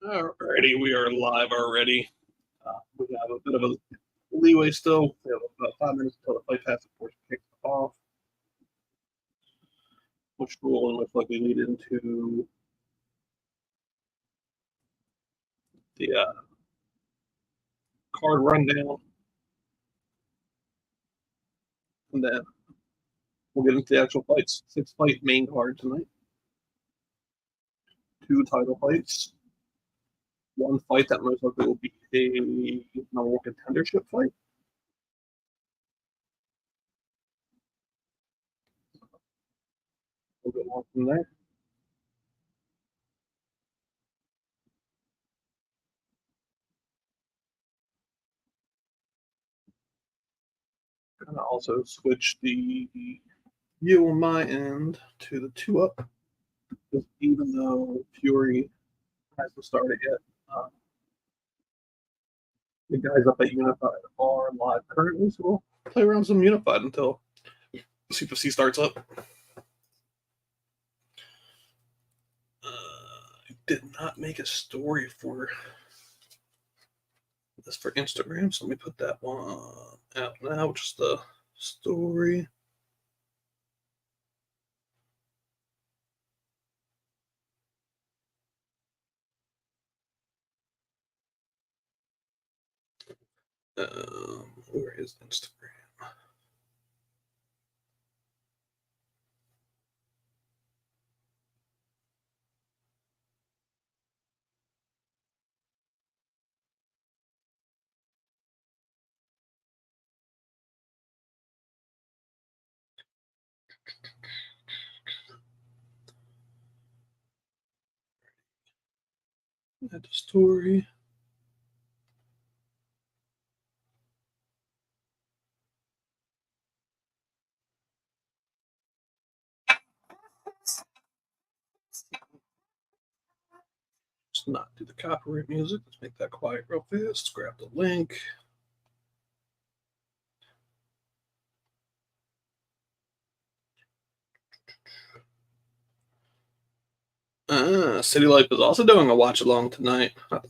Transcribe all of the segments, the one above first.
Alrighty, we are live already. We have a bit of a leeway still. We have about 5 minutes until the fight pass, of course, kicks off. Which will look like we lead into the card rundown. And then we'll get into the actual fights. 6-fight main card tonight. 2 title fights. 1 fight that most likely will be a number 1 contendership fight. We'll go on from there. And also switch the view on my end to the 2-up. Because even though Fury hasn't started yet, the guys up at Unified are live currently, so we'll play around some Unified until CFFC starts up. I did not make a story for this for Instagram, so let me put that one out now, which is the story. Where is Instagram? Add the story. Let's not do the copyright music. Let's make that quiet real fast. Grab the link. City Life is also doing a watch along tonight. I'll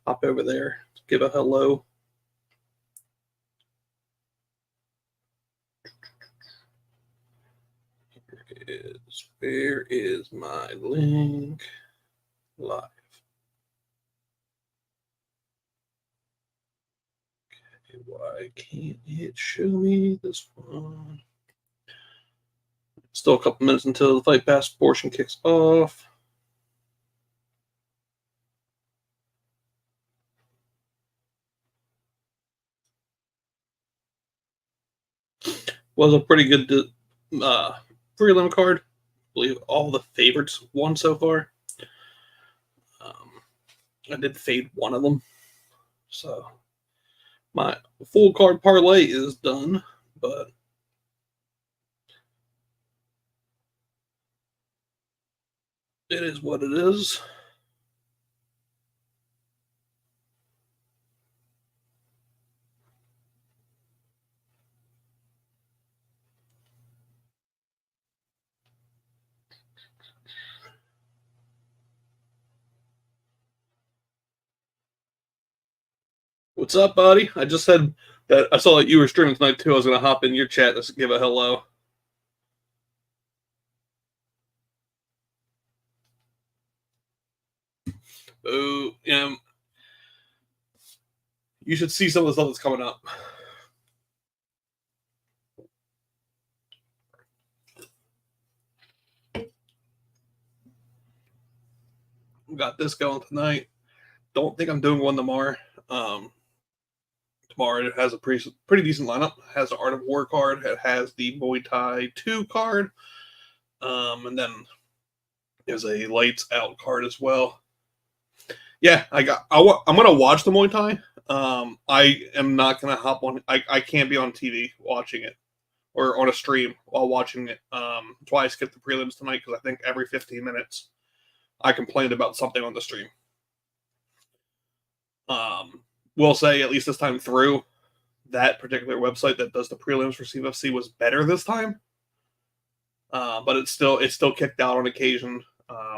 hop over there, give a hello. Where is my link? Live. Okay, why can't it show me this one? Still a couple minutes until the Fight Pass portion kicks off. Was a pretty good prelim card. I believe all the favorites won so far. I did fade one of them. So my full card parlay is done, but it is what it is. What's up, buddy? I just said that I saw that you were streaming tonight too. I was going to hop in your chat to give a hello. Oh, yeah. You should see some of the stuff that's coming up. Got this going tonight. Don't think I'm doing one tomorrow. Tomorrow it has a pretty decent lineup. It has the Art of War card. It has the Muay Thai 2 card. And then there's a Lights Out card as well. Yeah, I'm going to watch the Muay Thai. I am not going to hop on. I can't be on TV watching it or on a stream while watching it. That's why I skipped the prelims tonight, because I think every 15 minutes I complained about something on the stream. Will say, at least this time through, that particular website that does the prelims for CFFC was better this time. But it's still kicked out on occasion.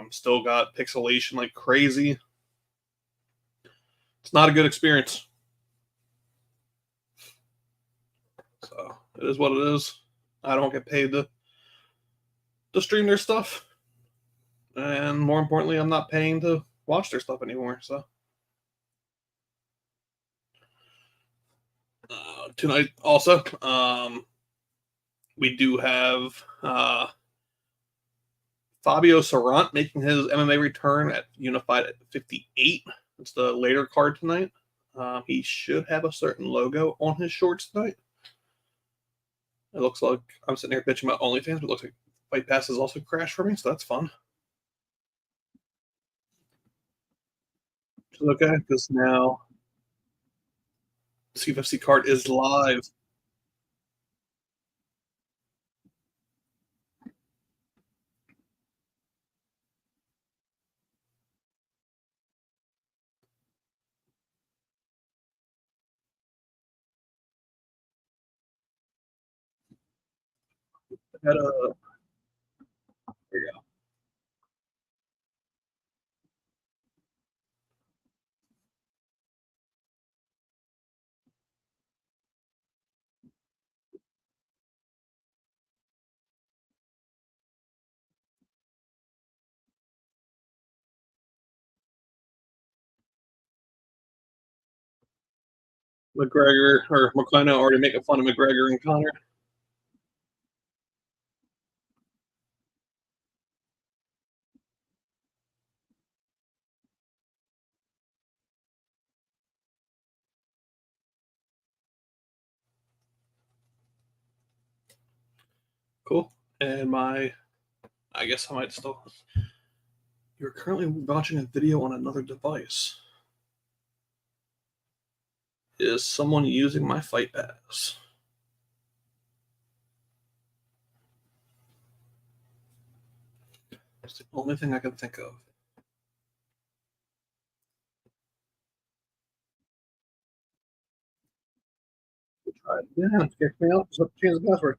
Still got pixelation like crazy. It's not a good experience. So it is what it is. I don't get paid to stream their stuff, and more importantly, I'm not paying to watch their stuff anymore. So tonight also, we do have Fabio Serrant making his MMA return at Unified at 58. It's the later card tonight. He should have a certain logo on his shorts tonight. It looks like I'm sitting here bitching about OnlyFans, but it looks like Fight Pass has also crashed for me, so that's fun. Which is okay, because now the CFFC card is live. There you go. McGregor or McLennan already making fun of McGregor and Connor. Cool. And I guess I might still. You're currently watching a video on another device. Is someone using my Fight Pass? That's the only thing I can think of. Try it again. Kick me out. Change the password.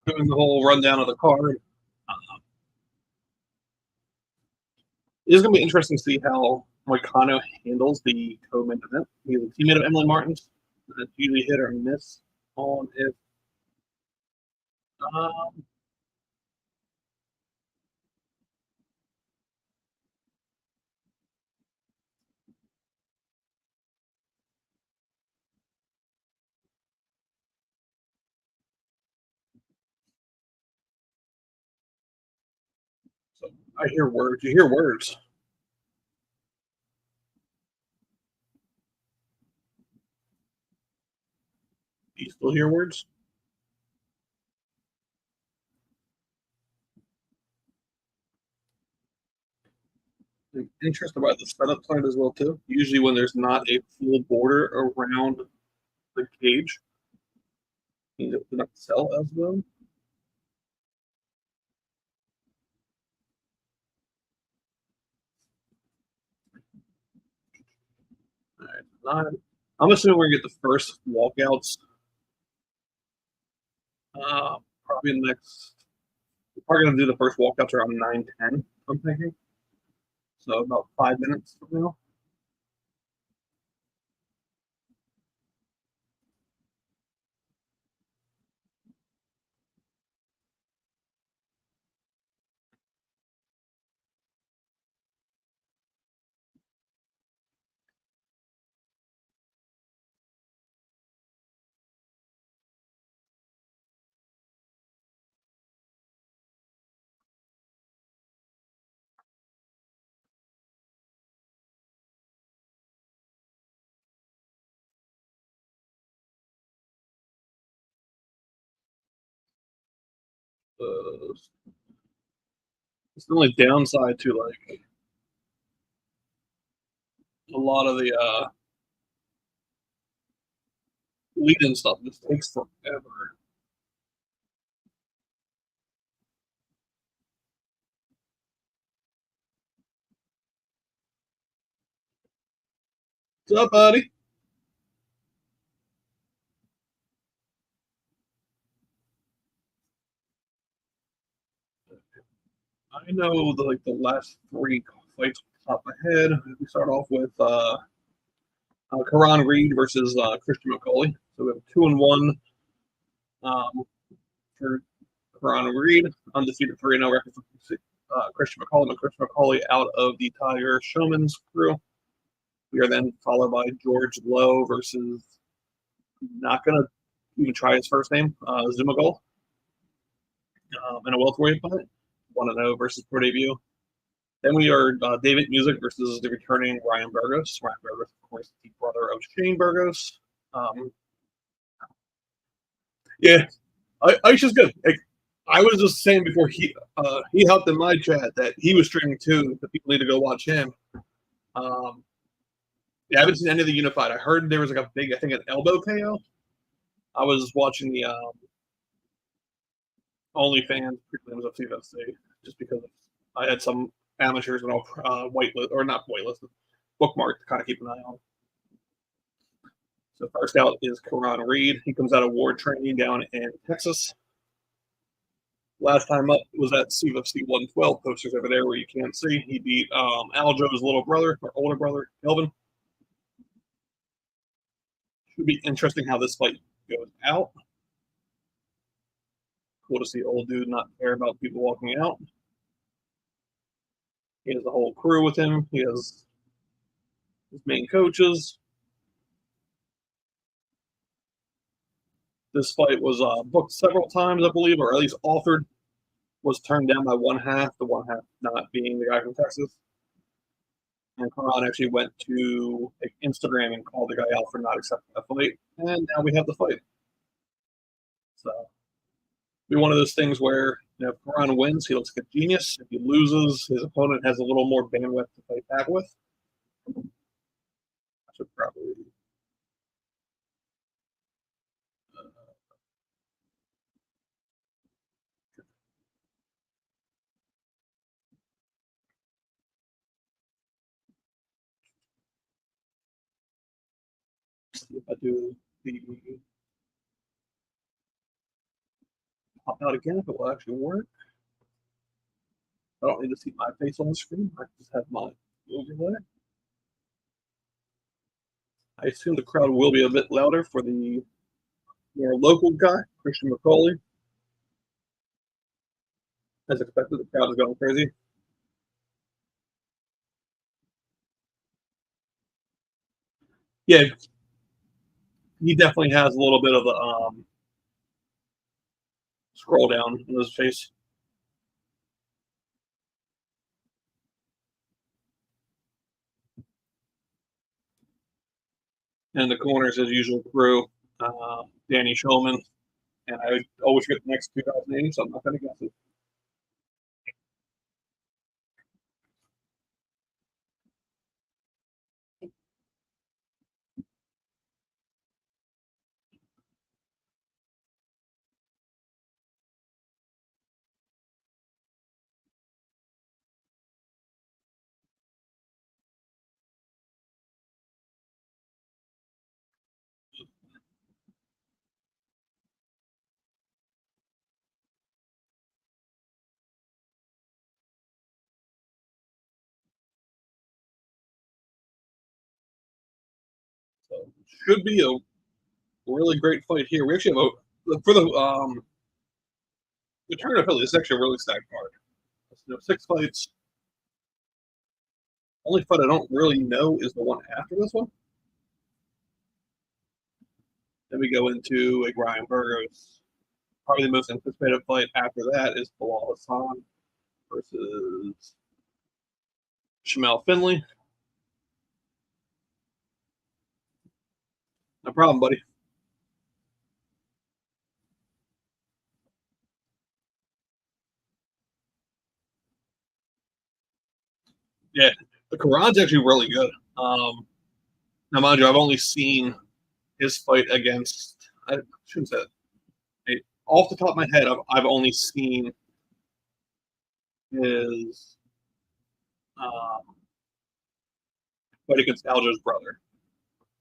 Doing the whole rundown of the card. It's going to be interesting to see how Moicano handles the co-main event. He's a teammate of Emily Martin's. That's usually hit or miss on if. Um, so I hear words. You hear words. Do you still hear words? I'm interested about the setup side as well too. Usually, when there's not a full border around the cage, means it would not sell as well. All right, I'm assuming we're gonna get the first walkouts. Probably in the next. We're probably gonna do the first walkouts around 9:10. I'm thinking. So about 5 minutes from now. Uh, it's the only downside to like a lot of the lead-in stuff just takes forever. What's up, buddy? I know the last three fights off the top of my head. We start off with Keron Reed versus Christian McAuley. So we have 2-1 for Keron Reed, undefeated 3-0 record for Christian McAuley. Christian McAuley out of the Tiger Showman's crew. We are then followed by George Lowe versus, not going to even try his first name, Zhumagul, in a welterweight fight. 1-0 versus pro debut. Then we are David Music versus the returning Ryan Burgos. Ryan Burgos, of course, the brother of Shane Burgos. Yeah, Ice is good. Like, I was just saying before he hopped in my chat that he was streaming too. The people need to go watch him. Yeah, I haven't seen any of the Unified. I heard there was like a big, I think, an elbow KO. I was watching the OnlyFans prelims of CFFC just because I had some amateurs and all whitelist or not whitelisted, bookmarked to kind of keep an eye on. So first out is Keron Reed. He comes out of ward training down in Texas. Last time up was at CFFC 112 posters over there where you can't see. He beat Aljo's little brother or older brother, Kelvin. Should be interesting how this fight goes out. Cool to see old dude not care about people walking out. He has the whole crew with him. He has his main coaches. This fight was booked several times, I believe, or at least offered. Was turned down by one half, the one half not being the guy from Texas. And Keron actually went to Instagram and called the guy out for not accepting the fight. And now we have the fight. So it'll be one of those things where if Keron wins, he looks like a genius. If he loses, his opponent has a little more bandwidth to fight back with. I should probably see if I do the pop out again, if it will actually work. I don't need to see my face on the screen. I just have my overlay. I assume the crowd will be a bit louder for the more local guy, Christian McAuley. As expected, the crowd is going crazy. Yeah, he definitely has a little bit of a scroll down in his face. And the corners, his usual crew, Danny Shulman. And I always get the next 2 guys' names, so I'm not going to guess it. So should be a really great fight here. We actually have for the Return of Philly. This is actually a really stacked card. 6 fights. Only fight I don't really know is the one after this one. Then we go into like Ryan Burgos. Probably the most anticipated fight after that is Bilal Hasan versus Shamel Findley. No problem, buddy. Yeah, the Keron's actually really good. Now, mind you, I've only seen his fight against, I shouldn't say it. Off the top of my head, I've only seen his fight against Aljo's brother.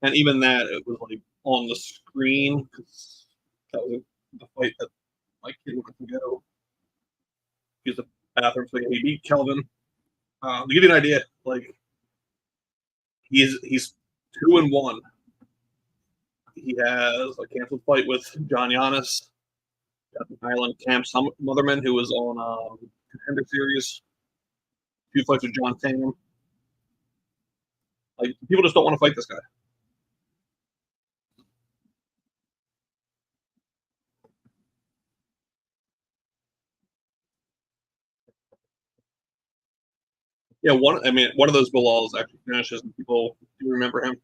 And even that, it was like on the screen because that was the fight that my kid wanted to go use the bathroom. So he beat Kelvin. To give you an idea, like he's 2-1. He has a canceled fight with John Giannis, Island Camp Motherman, who was on Contender Series. 2 fights with John Tangham. Like people just don't want to fight this guy. Yeah, one of those Bilals actually finishes, and people do remember him.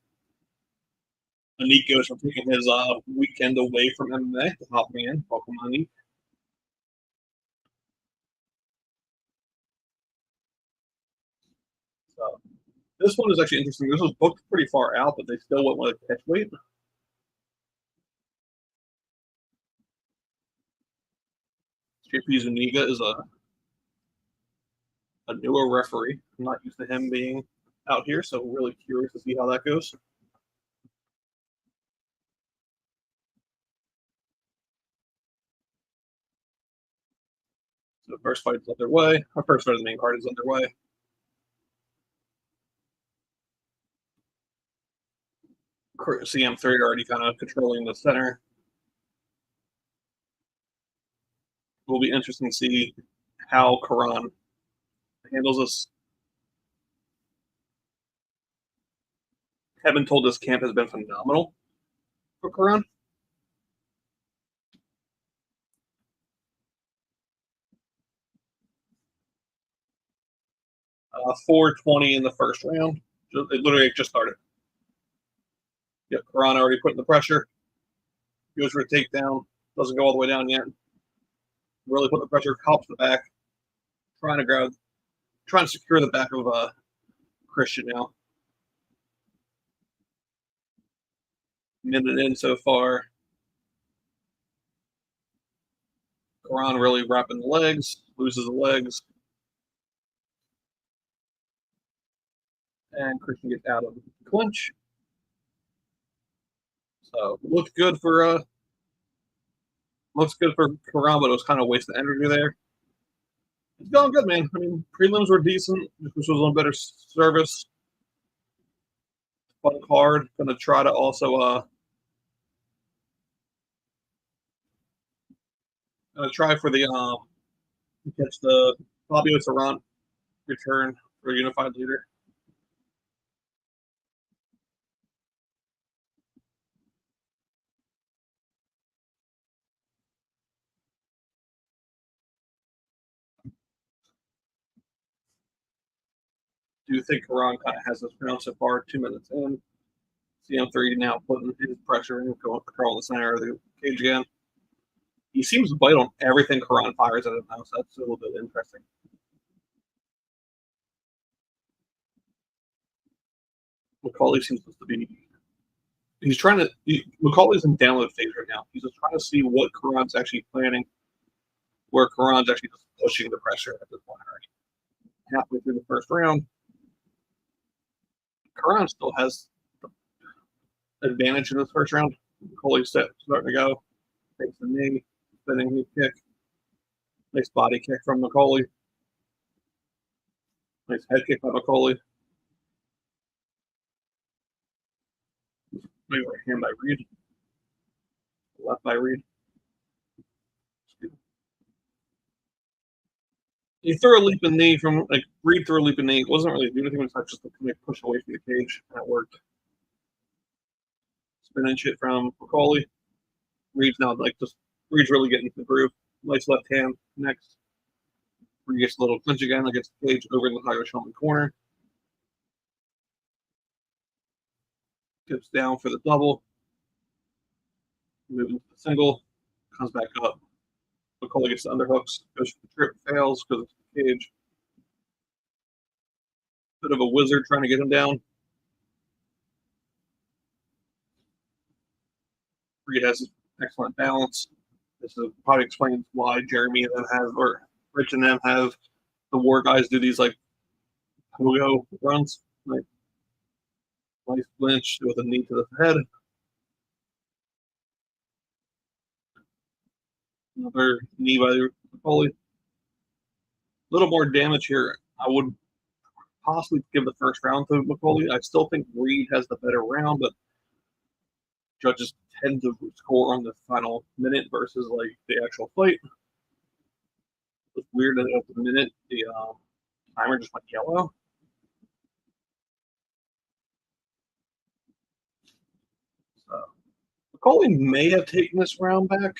Anik goes from taking his weekend away from MMA to hop in. Welcome, Anik. So this one is actually interesting. This was booked pretty far out, but they still went with a catchweight. JP Zuniga is a newer referee. I'm not used to him being out here, so really curious to see how that goes. So the first fight is underway. Our first fight of the main card is underway. CM3 already kind of controlling the center. It will be interesting to see how Keron handles this. I've been told this camp has been phenomenal for Keron. 4:20 in the first round. It literally just started. Yep, Keron already putting the pressure. Goes for a takedown. Doesn't go all the way down yet. Really put the pressure. Helps the back. Trying to secure the back of Christian now. Minute in so far. Keron really wrapping the legs. Loses the legs. And Christian gets out of the clinch. So looked good for Keron, but it was kind of a waste of energy there. It's going good, man. I mean, prelims were decent. This was on better service. Fun card. Gonna try to also gonna try for the catch the Fabio Tzarant return for Unified Leader. Do you think Keron kind of has this round so far? 2 minutes in. CM3 now putting his pressure in, controlling the center of the cage again. He seems to bite on everything Keron fires at him now, so that's a little bit interesting. McAuley seems to be. McAuley's in download phase right now. He's just trying to see what Keron's actually planning, where Keron's actually just pushing the pressure at this point already. Halfway through the first round, Keron still has advantage in this first round. McAuley's starting to go. Takes the knee, spinning knee kick. Nice body kick from McAuley. Nice head kick by McAuley. Maybe right hand by Reed. Left by Reed. He threw a leaping knee from Reed threw a leaping knee. It wasn't really doing anything besides just to push away from the cage. That worked. Spinning shit from McAuley. Reed's now Reed's really getting into the groove. Nice left hand next. Reed gets a little clinch again against the cage over in the higher Shamel corner. Tips down for the double. Moving to the single. Comes back up. McAuley gets the underhooks. Goes for the trip. Fails because it's the cage. Bit of a wizard trying to get him down. Reed has excellent balance. This is probably explains why Jeremy and them have, or Rich and them have the war guys do these like pogo runs. Like nice flinch with a knee to the head. Another knee by McAuley. A little more damage here. I would possibly give the first round to McAuley. I still think Reed has the better round, but judges tend to score on the final minute versus like the actual fight. It's weird that at the minute the timer just went yellow. So McAuley may have taken this round back.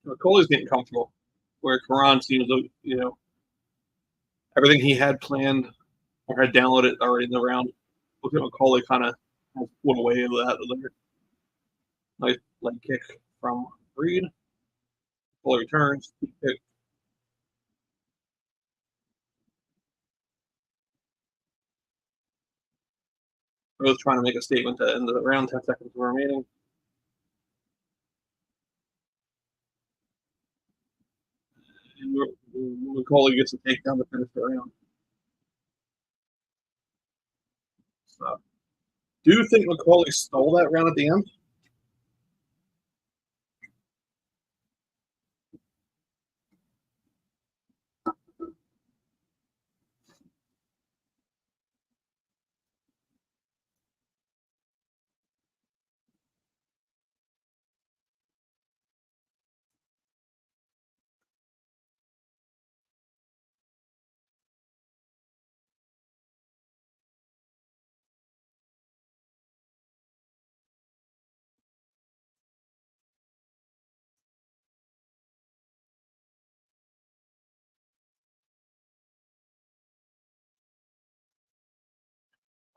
McAuley's getting comfortable, where Keron seems to, everything he had planned or had downloaded already in the round. Look at McAuley kind of went away with that later. Nice leg kick from Reed. McAuley returns. Kick. Both trying to make a statement at the end of the round. 10 seconds remaining. And McAuley gets a takedown to finish the round. So, do you think McAuley stole that round at the end?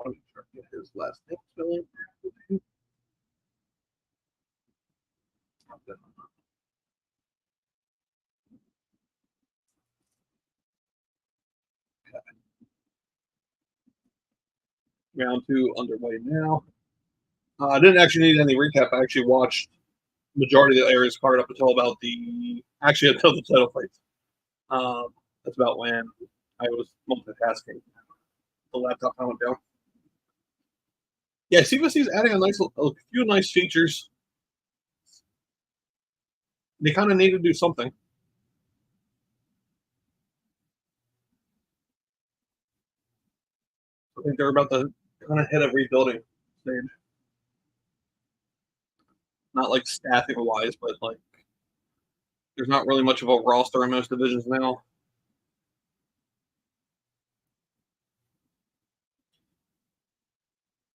I'll try to get his last name spelling. Round 2 underway now. I didn't actually need any recap. I actually watched majority of the areas card up until about until the title fights. That's about when I was multitasking. The laptop kind of went down. Yeah, CFFC is adding a few nice features. They kind of need to do something. I think they're about to kind of hit a rebuilding stage. Not like staffing wise, but like there's not really much of a roster in most divisions now.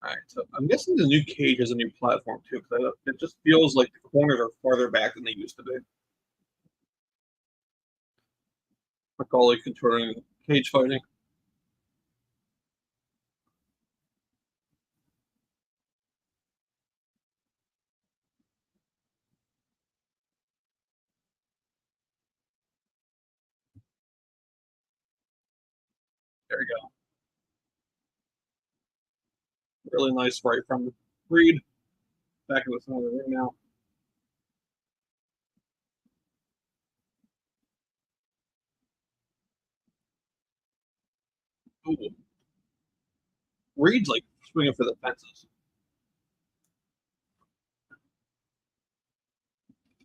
All right, so I'm guessing the new cage is a new platform too, because it just feels like the corners are farther back than they used to be. McAuley controlling cage fighting. There we go. Really nice right from Reed. Back in the center of the ring now. Ooh. Reed's like swinging for the fences.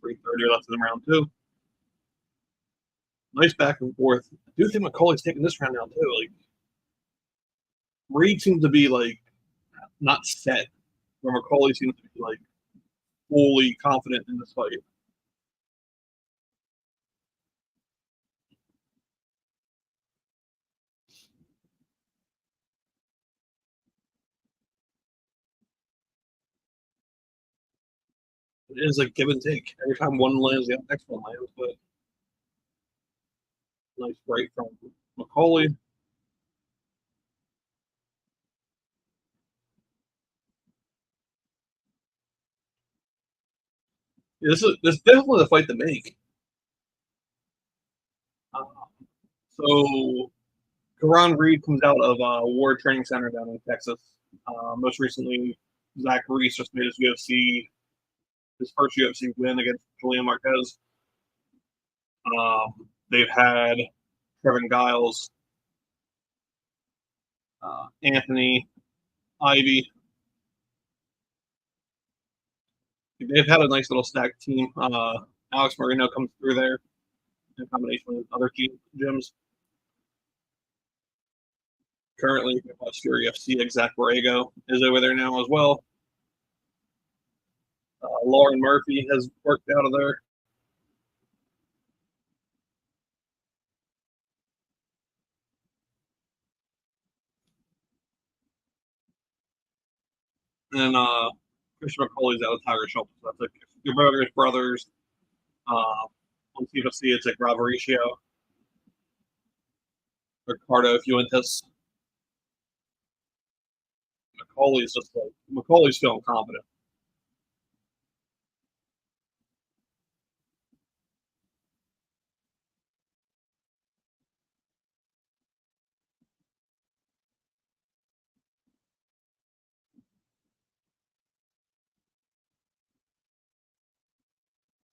3:30 left in round 2. Nice back and forth. I do think McAuley's taking this round now too. Like Reed seems to be like not set, where McAuley seems to be like fully confident in this fight. It is like give and take. Every time one lands, the next one lands. But nice right from McAuley. Yeah, this is definitely the fight to make. So Keron Reed comes out of Ward Training Center down in Texas. Most recently, Zach Reese just made his first UFC win against Julian Marquez. They've had Kevin Giles, Anthony, Ivy. They've had a nice little stacked team. Alex Marino comes through there in combination with other gyms. Currently, Fury FC, Zach Borrego is over there now as well. Lauren Murphy has worked out of there. And Christian McAuley's out of Tiger Shop. So that's like your brothers. On CFFC, it's like Ravaricio, Ricardo Fuentes. McAuley's feeling confident.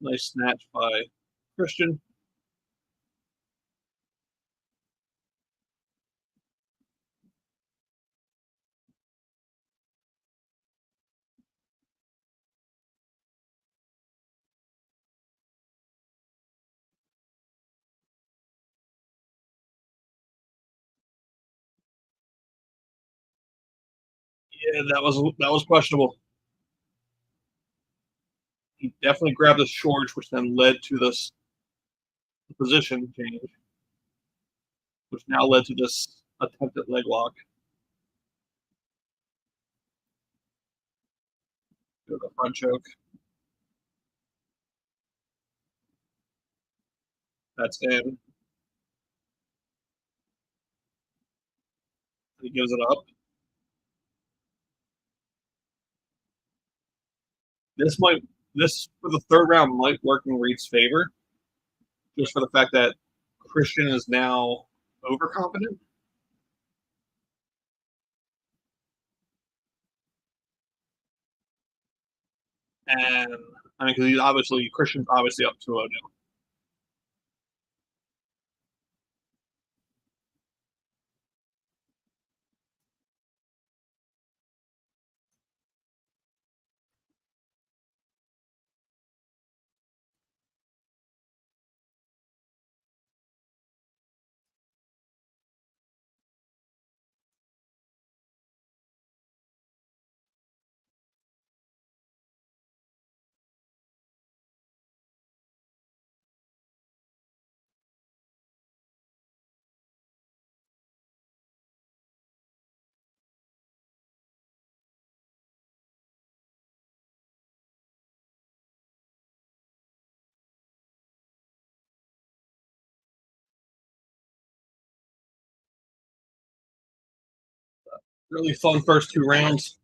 Nice snatch by Christian. Yeah, that was questionable. He definitely grabbed his shorts, which then led to this position change, which now led to this attempted leg lock. Go to the front choke. That's in. He gives it up. This for the third round might work in Reed's favor, just for the fact that Christian is now overconfident. And I mean, because Christian's obviously up 2-0 now. Really fun first 2 rounds.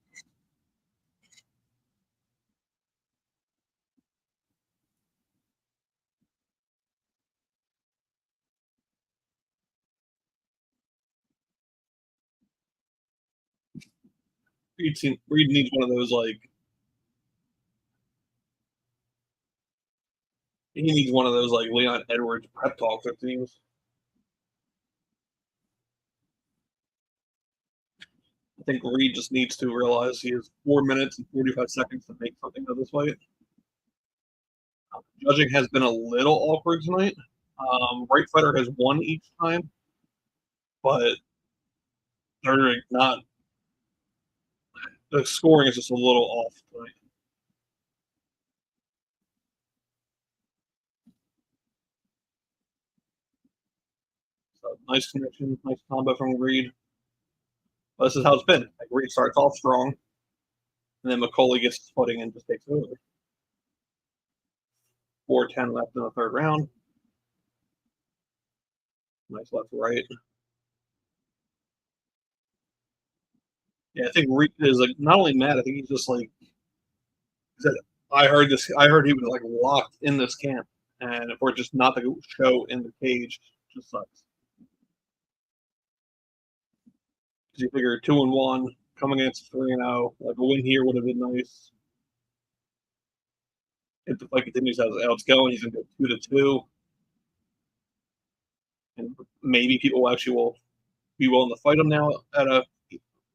Reed needs one of those Leon Edwards prep talks, it seems. I think Reed just needs to realize he has 4 minutes and 45 seconds to make something of this fight. Judging has been a little awkward tonight. Right fighter has won each time, but they're not. The scoring is just a little off tonight. So nice connection, nice combo from Reed. But this is how it's been. Like Reed starts off strong, and then McAuley gets his footing and just takes over. 4:10 left in the third round. Nice left right. Yeah, I think Reed is not only mad. I think he's just he said, I heard he was locked in this camp, and for it just not to show in the cage just sucks. Because you figure 2-1 coming against 3-0, like a win here would have been nice. If the fight continues how it's going, he's gonna go 2-2, and maybe people actually will be willing to fight him now at a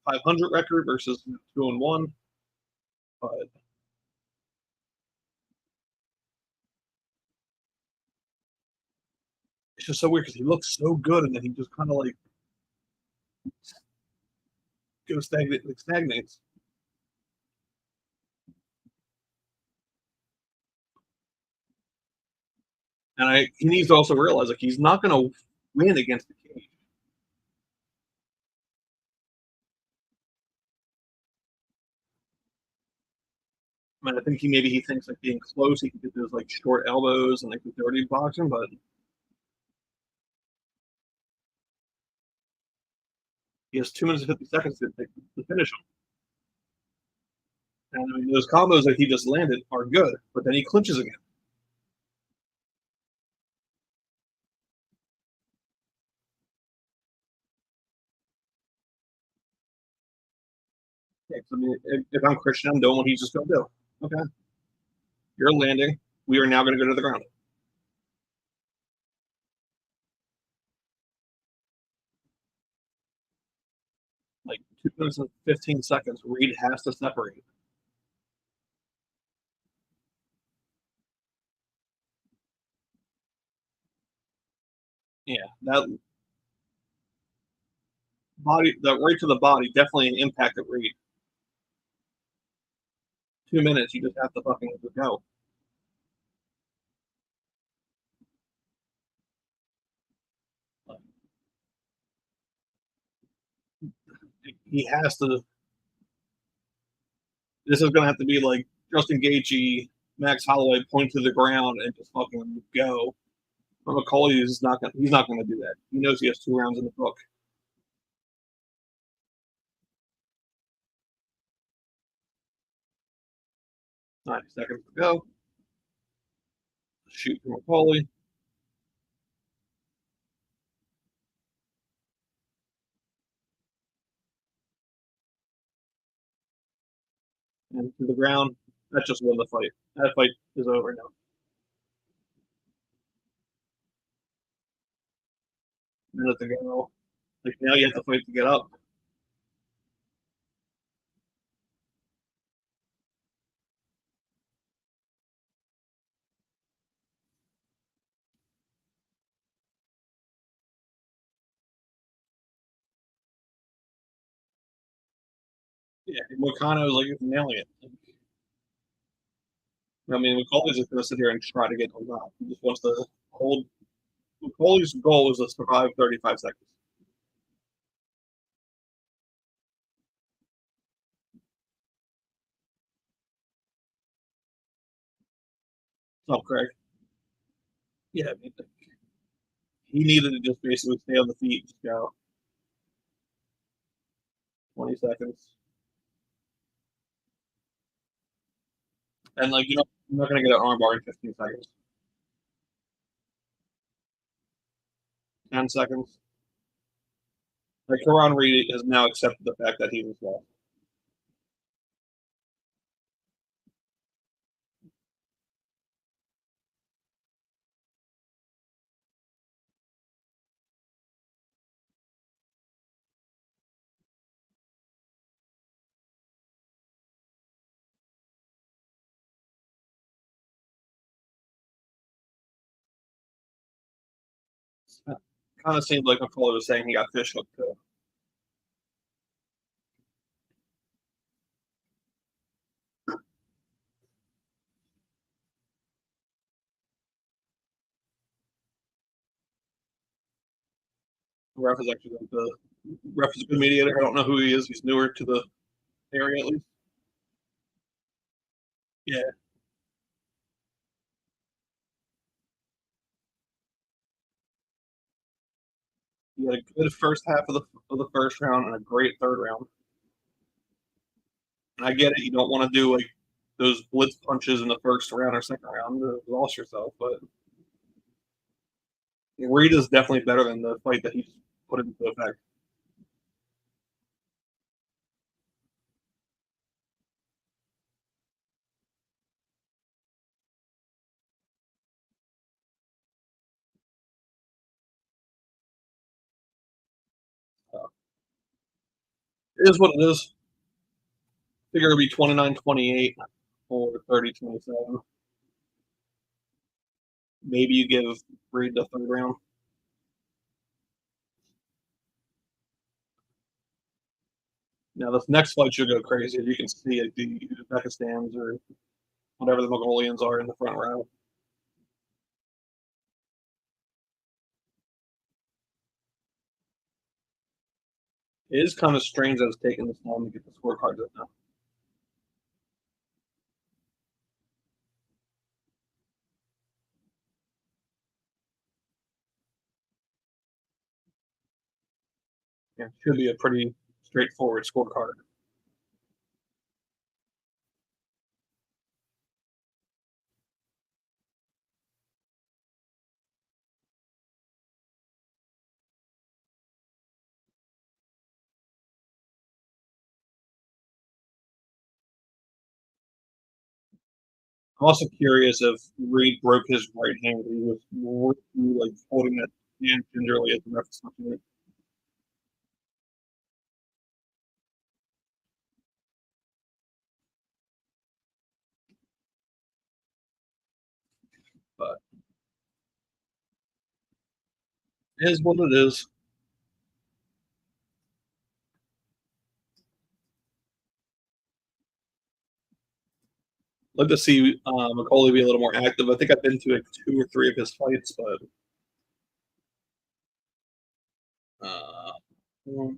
500 record versus 2-1. But it's just so weird because he looks so good, and then he just kind of like goes stagnates. And he needs to also realize like he's not going to win against the cage. I mean, I think he thinks like being close, he can get those like short elbows and like the dirty boxing, but he has 2 minutes and 50 seconds to finish him. And I mean, those combos that he just landed are good, but then he clinches again. Yeah, I mean, if I'm Christian, I'm doing what he's just going to do. Okay, you're landing. We are now going to go to the ground. Like 2 minutes and 15 seconds, Reed has to separate. Yeah, that right to the body, definitely impacted Reed. 2 minutes, you just have to fucking go. He has to. This is going to have to be like Justin Gaethje, Max Holloway point to the ground and just fucking go. But McAuley is not going. He's not going to do that. He knows he has 2 rounds in the book. 90 seconds to go. Shoot from McAuley. And to the ground. That just won the fight. That fight is over now. Minute to go. Like now you have to fight to get up. Yeah, Wakano is like nailing it. I mean, McAuley's just going to sit here and try to get him out. He just wants to hold. McAuley's goal is to survive 35 seconds. What's up, Craig? Yeah, I mean, he needed to just basically stay on the feet, just go 20 seconds. And, like, you're not going to get an armbar in 15 seconds. 10 seconds. Like, Keron Reed has now accepted the fact that he was lost. Kind of seemed like McAuley was saying he got fish hooked, too. The ref is actually the ref is a good mediator. I don't know who he is. He's newer to the area, at least. Yeah. He had a good first half of the first round and a great third round. And I get it, you don't want to do like those blitz punches in the first round or second round to exhaust yourself, but Reed is definitely better than the fight that he put into effect. It is what it is. Figure it'll be 29-28 or 30-27. Maybe you give Reed the third round. Now, this next fight should go crazy. You can see like, the Uzbekistans or whatever the Mongolians are in the front row. It is kind of strange that it's taking this long to get the scorecards up now. Yeah, it should be a pretty straightforward scorecard. I'm also curious if Reed broke his right hand. He was really, like holding it in gingerly as the ref was touching it. But it is what it is. I'd like to see McAuley be a little more active. I think I've been to like 2 or 3 of his fights, but all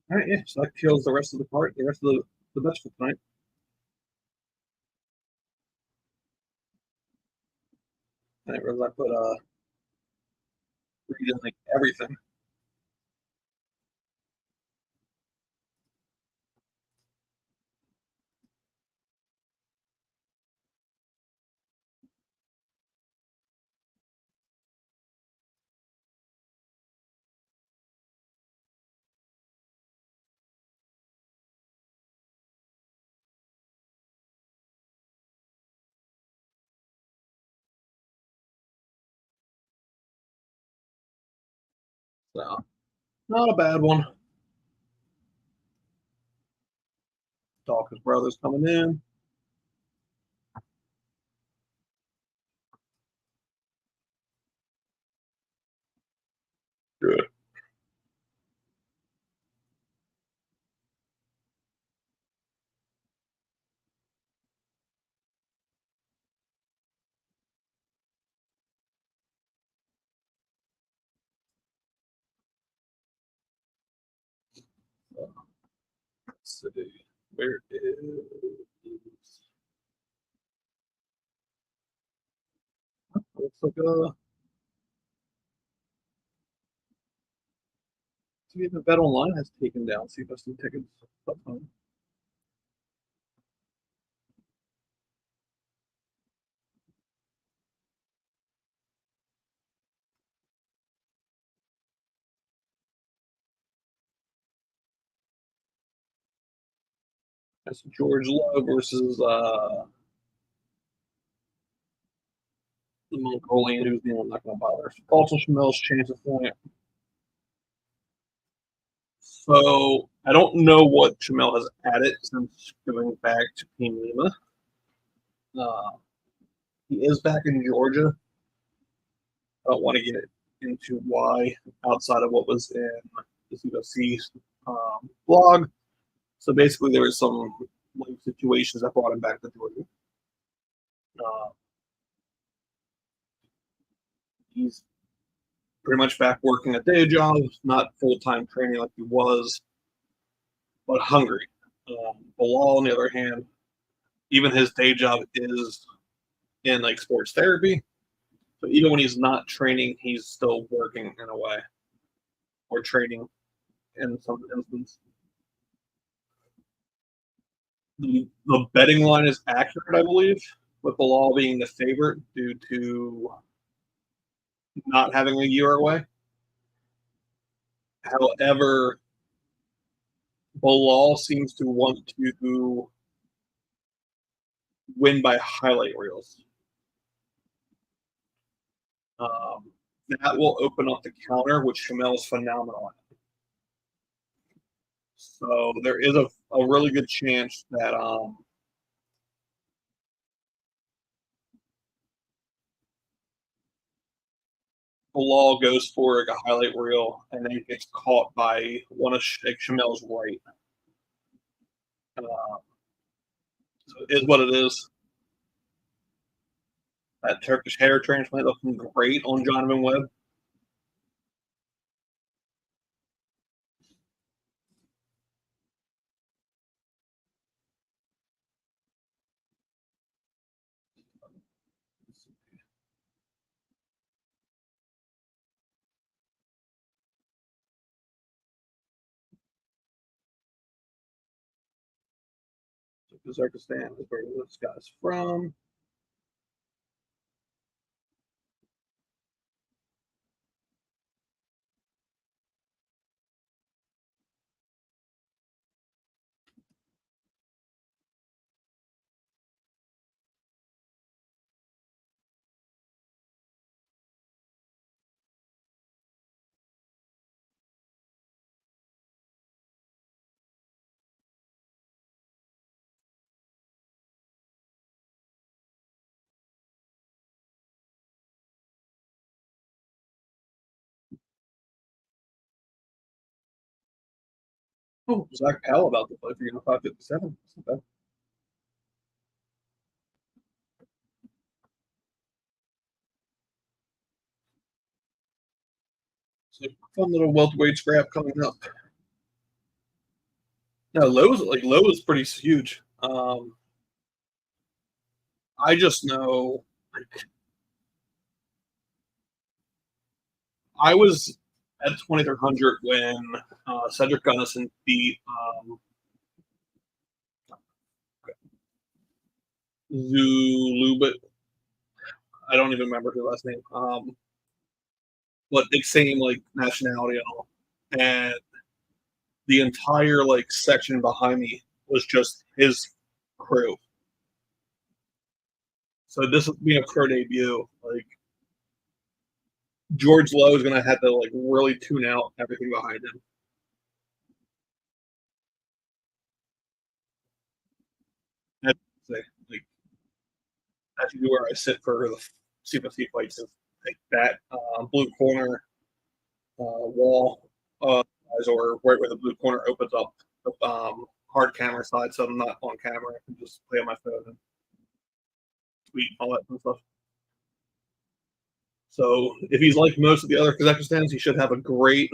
right, yeah. So that kills the rest of the part, the rest of the best for tonight. I didn't realize I put Reed in like everything. So not a bad one. Daukaus brothers coming in. Good. Let's see. Where is looks like see if the bet online has taken down CFFC tickets. That's George Love versus the Mongolian, who's the one not going to bother. Also, Shamel's chance of point. So I don't know what Shamel has added since going back to Team Lima. He is back in Georgia. I don't want to get into why outside of what was in the CFFC blog. So basically, there was some life situations that brought him back to Georgia. He's pretty much back working a day job, not full-time training like he was, but hungry. Bilal, on the other hand, even his day job is in like sports therapy. So even when he's not training, he's still working in a way, or training in some instance. The betting line is accurate, I believe, with Bilal being the favorite due to not having a year away. However, Bilal seems to want to win by highlight reels. That will open up the counter, which Shamel is phenomenal at. So there is a really good chance that Bilal goes for like a highlight reel and then gets caught by one of Shamel's right. So it is what it is. That Turkish hair transplant looking great on Jonathan Webb. Kazakhstan is where this guy's from. Oh, Zach Powell about to play for you 557. Okay. So fun little welterweight scrap coming up. No, Low is pretty huge. I just know like I was at 2300 when Cedric Gunnison beat Zulubit. I don't even remember his last name. But the same like nationality and all. And the entire like section behind me was just his crew. So this would be a pro debut. Like George Lowe is gonna have to like really tune out everything behind him. That's like that's where I sit for the CFFC fights. Is like that blue corner wall, or right where the blue corner opens up the hard camera side, so I'm not on camera. I can just play on my phone and tweet all that kind of stuff. So if he's like most of the other Kazakhstans, he should have a great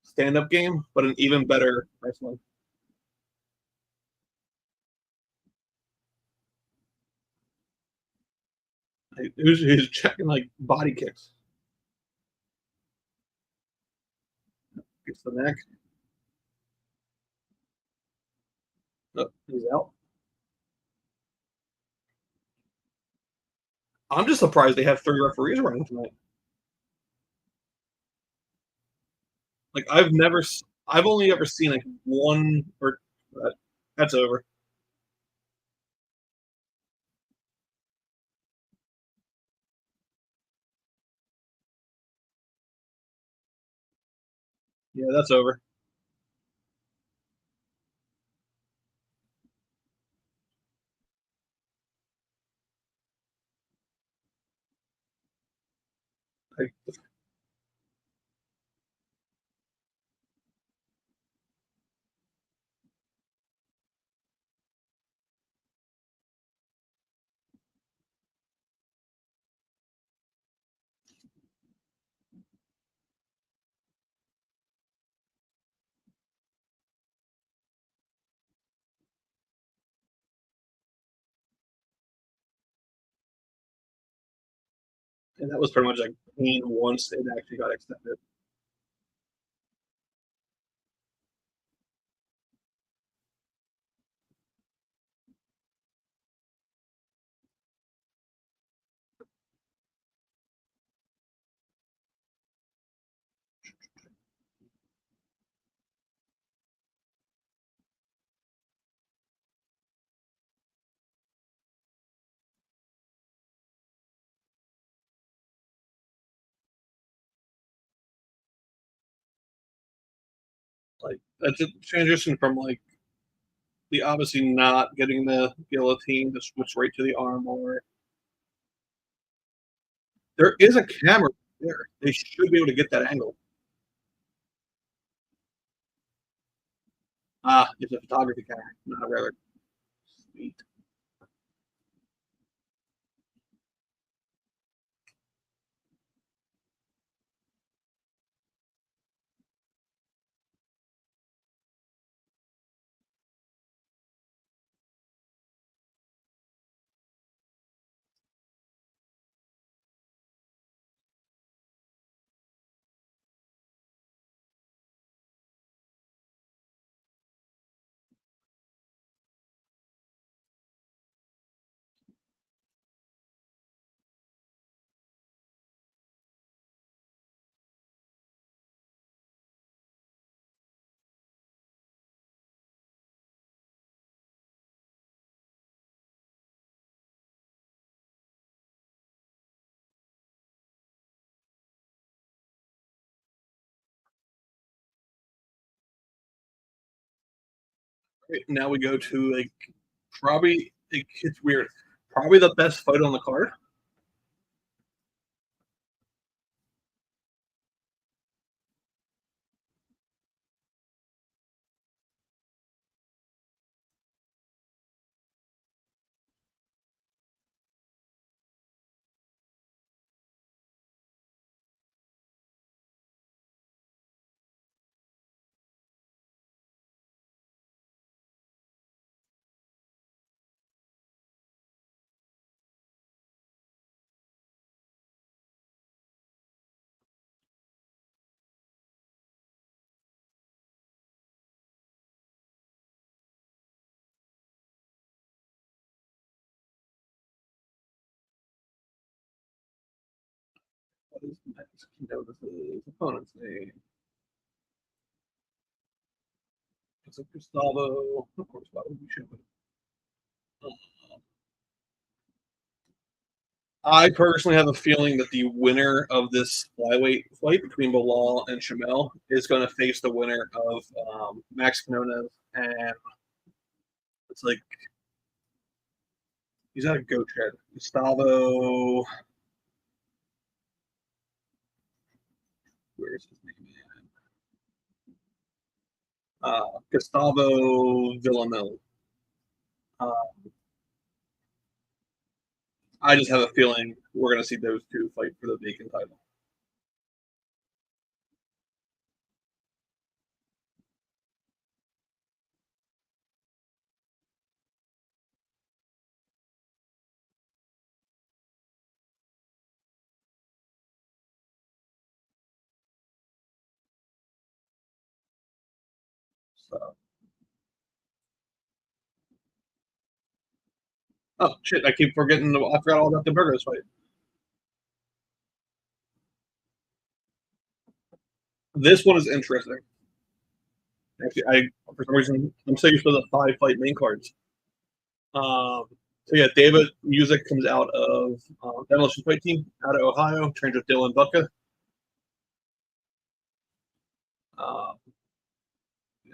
stand-up game, but an even better wrestling. Who's checking like body kicks? Gets the neck. Oh, he's out. I'm just surprised they have three referees running tonight. Like I've only ever seen like one or that's over. Yeah, that's over. Like, and that was pretty much like clean once it actually got extended. Like that's a transition from like the obviously not getting the guillotine to switch right to the arm or there is a camera there. They should be able to get that angle. Ah, it's a photography camera, not a regular. Sweet. Right, now we go to like probably it's weird. Probably the best fight on the card. What is next? Notice his opponent's name. It's a Gustavo. Of course, why would we show it? I personally have a feeling that the winner of this flyweight fight between Bilal and Shamel is going to face the winner of Max Quinones, and it's like he's not a goat tread. Gustavo, where's his name? Gustavo Villamil. Uh, I just have a feeling we're going to see those two fight for the vacant title. So, oh shit! I keep forgetting. I forgot all about the Burgos fight. This one is interesting. Actually, I for some reason I'm so used to the 5 fight main cards. So yeah, David Music comes out of Demolition Fight Team out of Ohio, trains with 𝗖𝗔𝗥𝗗. Uh,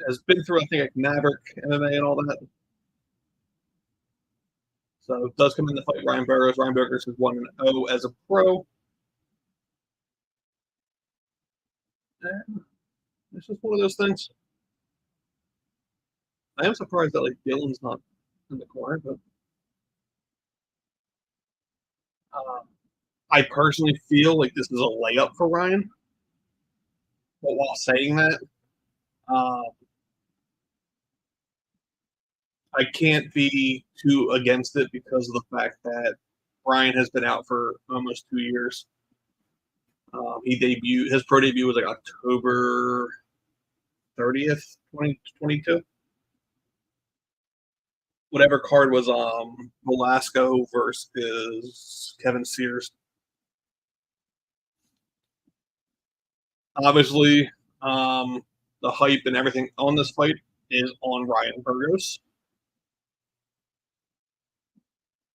has been through I think like Maverick MMA and all that. So does come in the fight Ryan Burgos. Ryan Burgos is 1-0 as a pro. And it's just one of those things. I am surprised that like Dylan's not in the corner, but uh, I personally feel like this is a layup for Ryan. But while saying that, uh, I can't be too against it because of the fact that Ryan has been out for almost 2 years. He debuted his pro debut was like October 30th, 2022. Whatever card was Velasco versus Kevin Sears. Obviously, the hype and everything on this fight is on Ryan Burgos.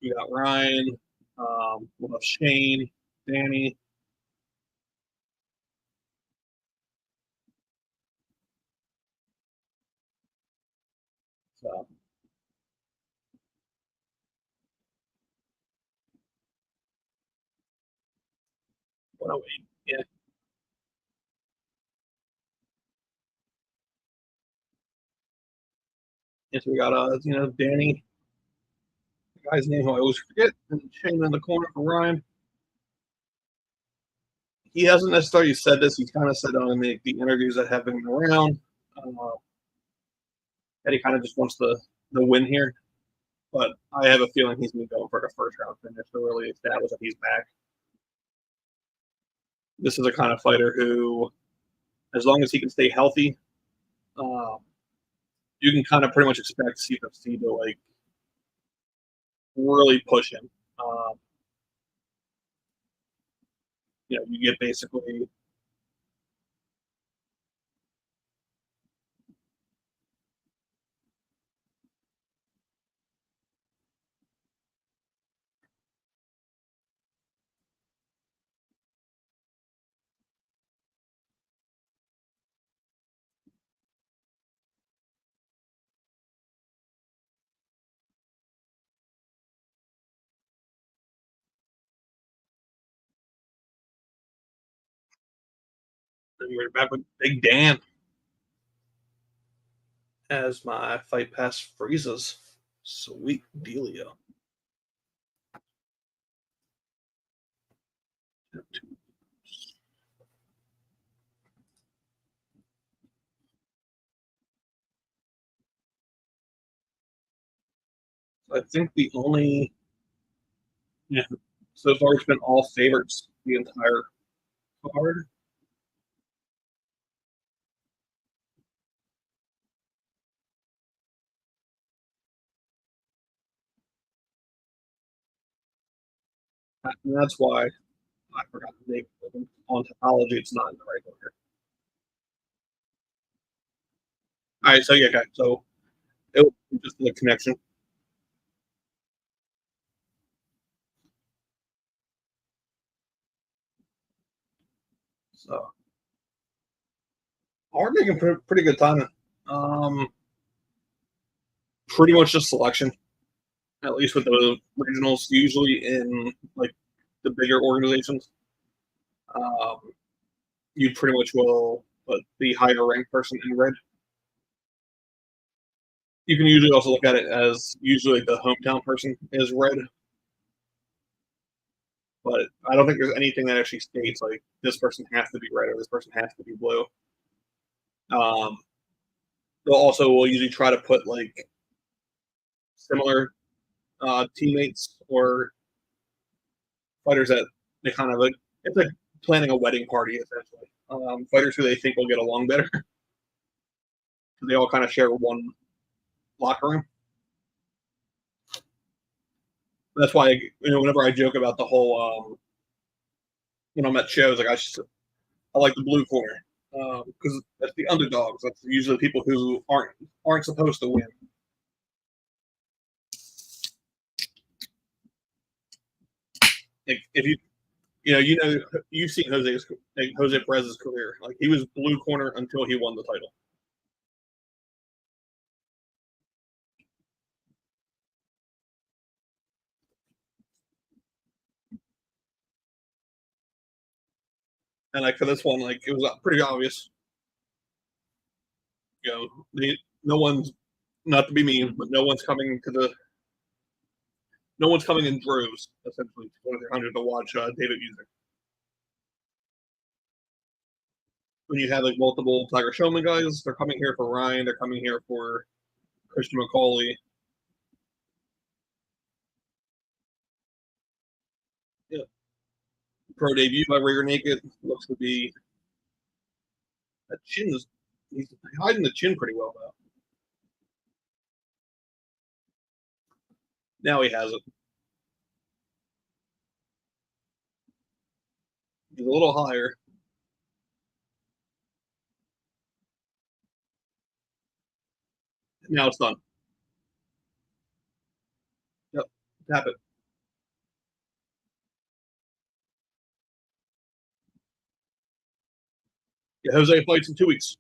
You got Ryan, we'll have Shane, Danny. 108. Yeah. Yes, we got Danny, the guy's name who I always forget, and Shane in the corner for Ryan. He hasn't necessarily said this. He's kind of said on the interviews that have been around that he kind of just wants the win here. But I have a feeling he's going to go for the first round finish to really establish that he's back. This is a kind of fighter who, as long as he can stay healthy, you can kind of pretty much expect CFFC to like really push him. You get basically we're back with Big Dan as my Fight Pass freezes. Sweet dealio. I think the only so far it's been all favorites the entire card. And that's why I forgot to make on topology. It's not in the right order. All right, so yeah, okay. So it was just the connection. So we're making pretty good time. Pretty much just selection, at least with the regionals. Usually in like the bigger organizations, um, you pretty much will put the higher ranked person in red. You can usually also look at it as usually the hometown person is red, but I don't think there's anything that actually states like this person has to be red or this person has to be blue. Um, they'll also will usually try to put like similar teammates or fighters that they kind of like. It's like planning a wedding party essentially. Fighters who they think will get along better. They all kind of share one locker room. That's why whenever I joke about the whole when I'm at shows, like I like the blue corner because that's the underdogs. That's usually people who aren't supposed to win. Like if you've seen Jose Perez's career. Like he was blue corner until he won the title. And like for this one, like it was pretty obvious. No one's not to be mean, but no one's coming in droves essentially to 2300 to watch David Music. When you have like multiple Tiger Showman guys, they're coming here for Ryan, they're coming here for Christian McAuley. Yeah. Pro debut by Rear Naked looks to be that chin is he's hiding the chin pretty well though. Now he has it. He's a little higher. Now it's done. Yep. Tap it. Yeah, Jose fights in 2 weeks.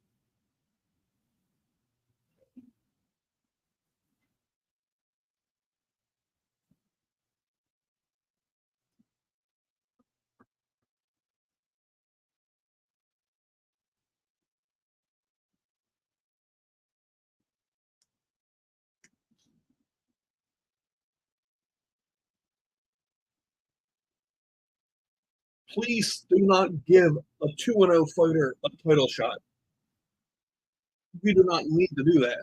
Please do not give a 2-0 fighter a title shot. We do not need to do that.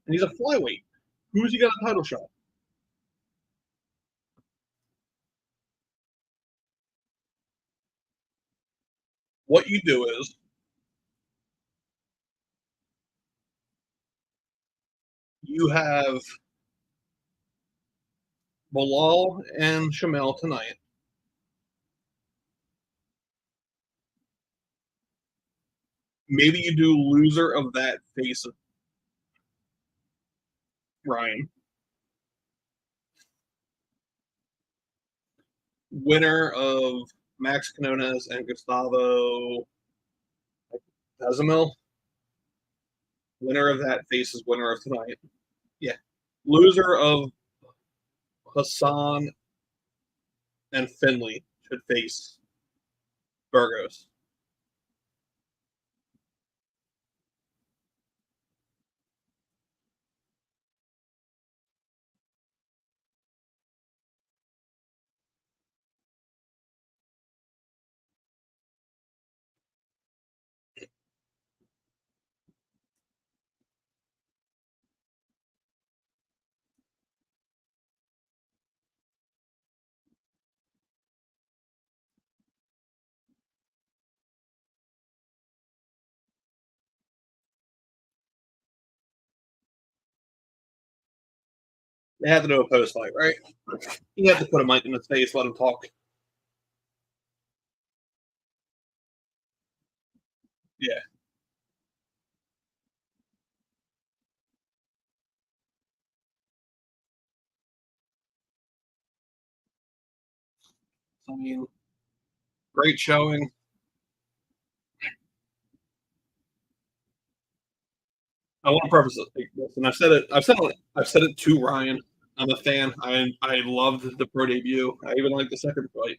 And he's a flyweight. Who's he got a title shot? What you do is you have Bilal and Shamel tonight. Maybe you do loser of that face Ryan. Winner of Max Canones and Gustavo 𝗍𝗟𝗡. Winner of that faces winner of tonight. Yeah. Loser of Hasan and Findley should face Burgos. They have to do a post fight, right? You have to put a mic in his face, let him talk. Yeah. I mean, great showing. I want to preface this, and I've said it. I've said it to Ryan. I'm a fan. I loved the pro debut. I even like the second fight.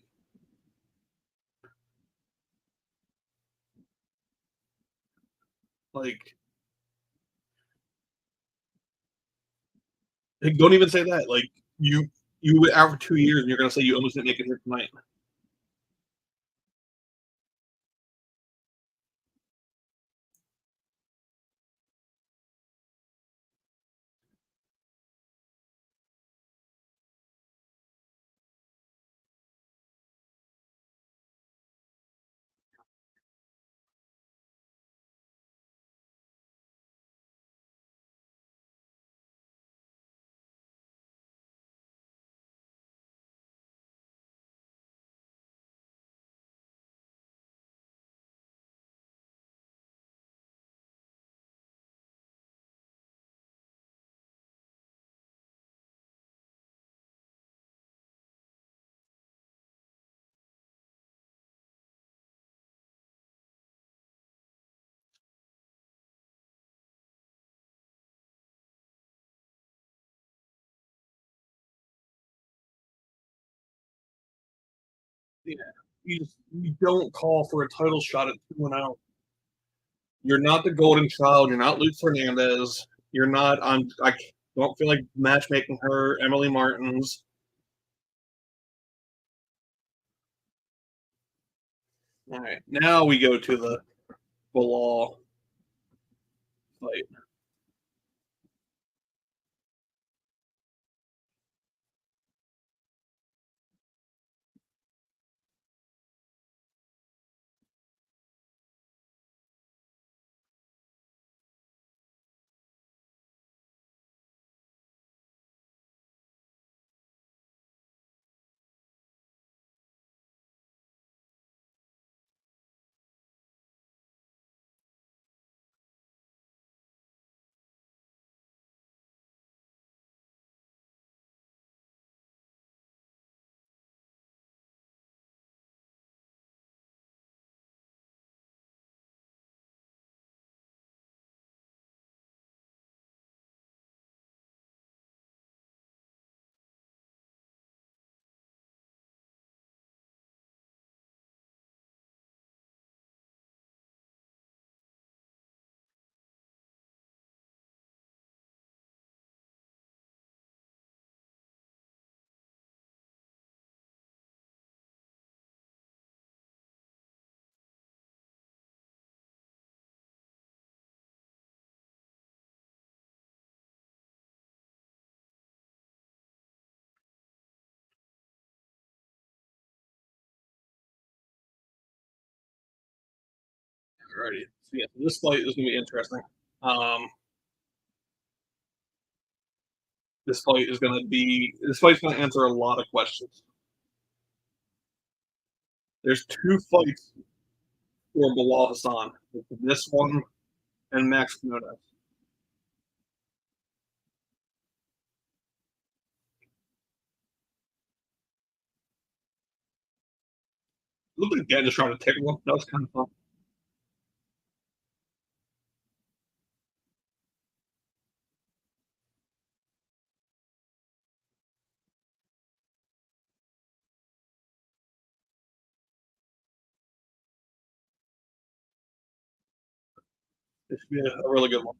Like, don't even say that. Like, you were out for 2 years, and you're gonna say you almost didn't make it here tonight. Yeah, you don't call for a title shot at 2-0. You're not the golden child. You're not Luke Fernandez. You're not. I don't feel like matchmaking her, Emily Martins. All right, now we go to the Bilal fight. Alrighty. So yeah, this fight is going to be interesting. Um, this fight's going to answer a lot of questions. There's two fights for Bilal Hasan. This one and Max Nunez. Look like Dan just trying to tickle him. That was kind of fun. It should be a really good one.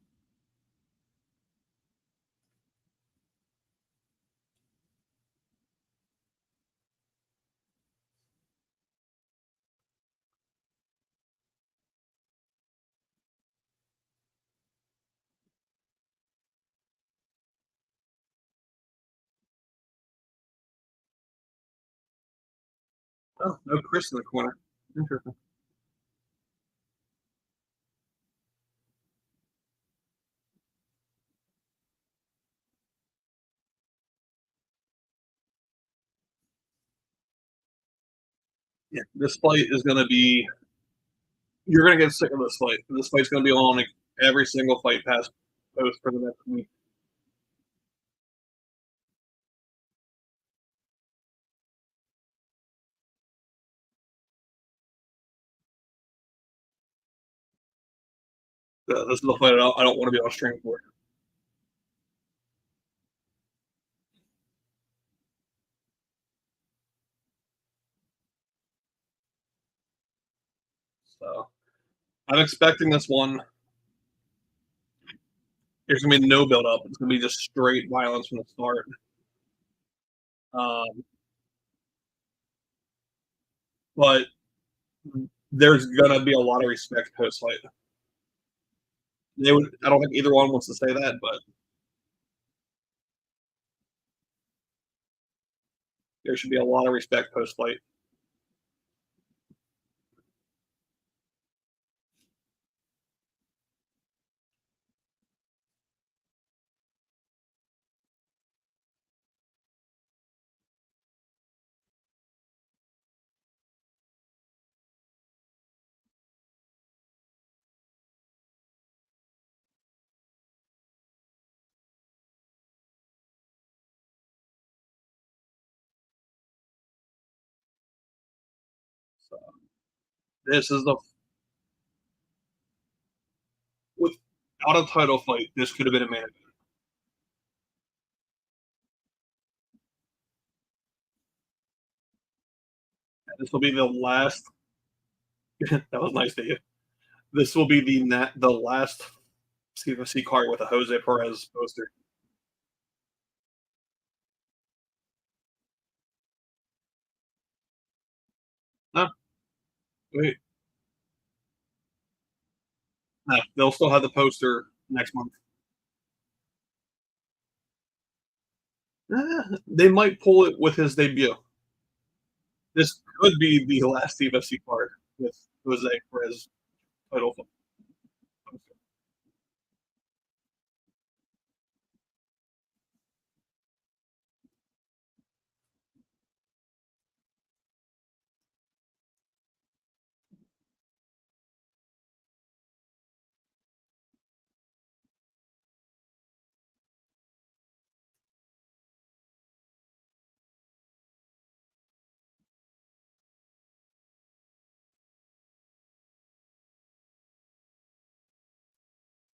Oh, no Chris in the corner. Interesting. Yeah, this fight is going to be. You're going to get sick of this fight. This fight's going to be on like every single Fight Pass post for the next week. This is the fight I don't want to be on stream for. So I'm expecting this one. There's going to be no build up. It's going to be just straight violence from the start. Um, but there's going to be a lot of respect post fight. I don't think either one wants to say that, but there should be a lot of respect post fight. So this is the without a title fight. This could have been a main event. This will be the last. That was nice to you. This will be the last CFFC card with a Jose Perez poster. No, wait. No, they'll still have the poster next month. They might pull it with his debut. This could be the last CFFC card with Jose Perez title poster.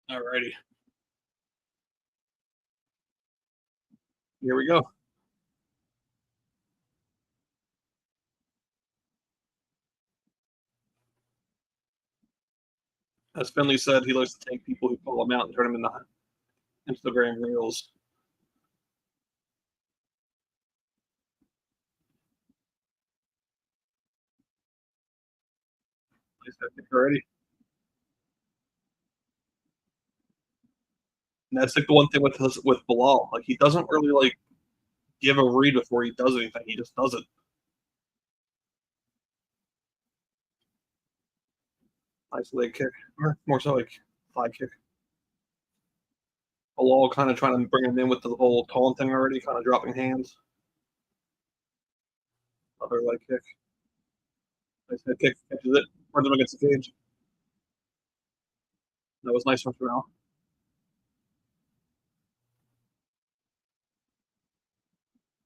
Alrighty, here we go. As Findley said, he likes to take people who call him out and turn them into Instagram reels. Already. And that's like the one thing with Bilal. Like he doesn't really like give a read before he does anything. He just does it. Nice leg kick, or more so like thigh kick. Bilal kind of trying to bring him in with the whole taunt thing already, kind of dropping hands. Other leg kick. Nice head kick, catches it, runs him against the cage. That was nice from Shamel.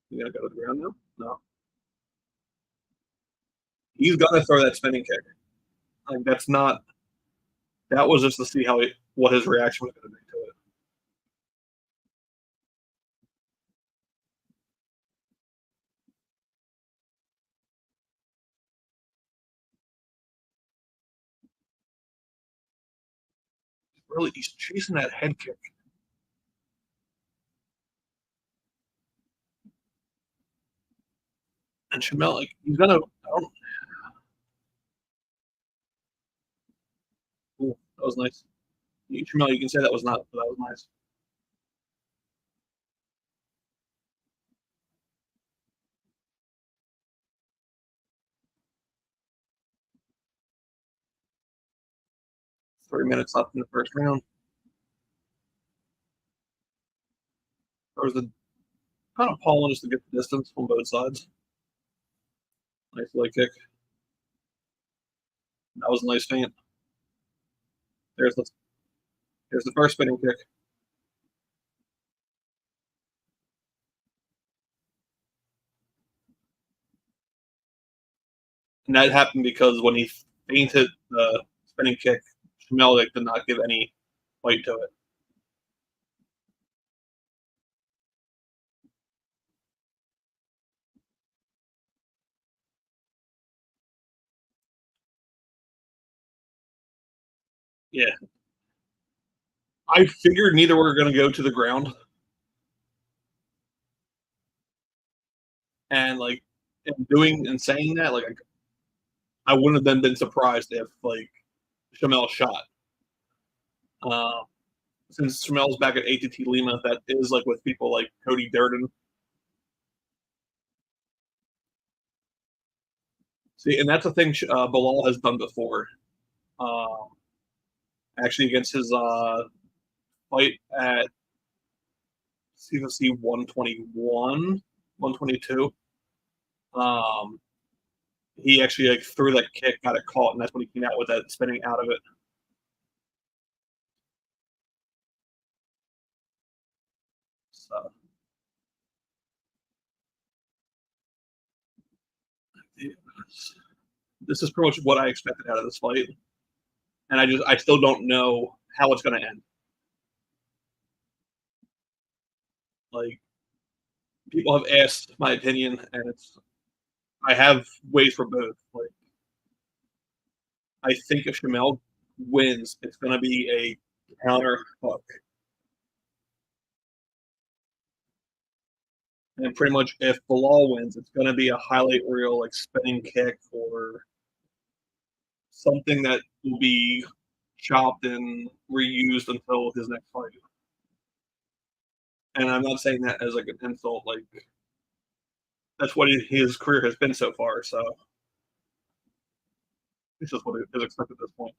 You gotta go to the ground now? No. He's gotta throw that spinning kick. Like that's not. That was just to see what his reaction was going to be to it. Really, he's chasing that head kick. And Shamel, like, he's gonna. I don't. Ooh, that was nice. Shamel, you can say that was not, but that was nice. Three minutes left in the first round. There was the kind of pulling just to get the distance on both sides. Nice leg kick. That was a nice feint. There's the first spinning kick. And that happened because when he feinted the spinning kick, Shamel like, did not give any weight to it. Yeah. I figured neither were going to go to the ground. And like in doing and saying that, like I wouldn't have then been surprised if like Shamel shot. Uh, since Shamel's back at ATT Lima, that is like with people like Cody Durden. See, and that's a thing Bilal has done before. Um, actually, against his fight at CFFC 121, 122, um, he actually like threw that kick, got it caught, and that's when he came out with that spinning out of it. So this is pretty much what I expected out of this fight, and I still don't know how it's going to end. Like people have asked my opinion, and I have ways for both. Like I think if Shamel wins, it's going to be a counter hook, and pretty much if Bilal wins, it's going to be a highlight reel like spinning kick or something that will be chopped and reused until his next fight. And I'm not saying that as like an insult. Like that's what his career has been so far. So it's just what is expected at this point.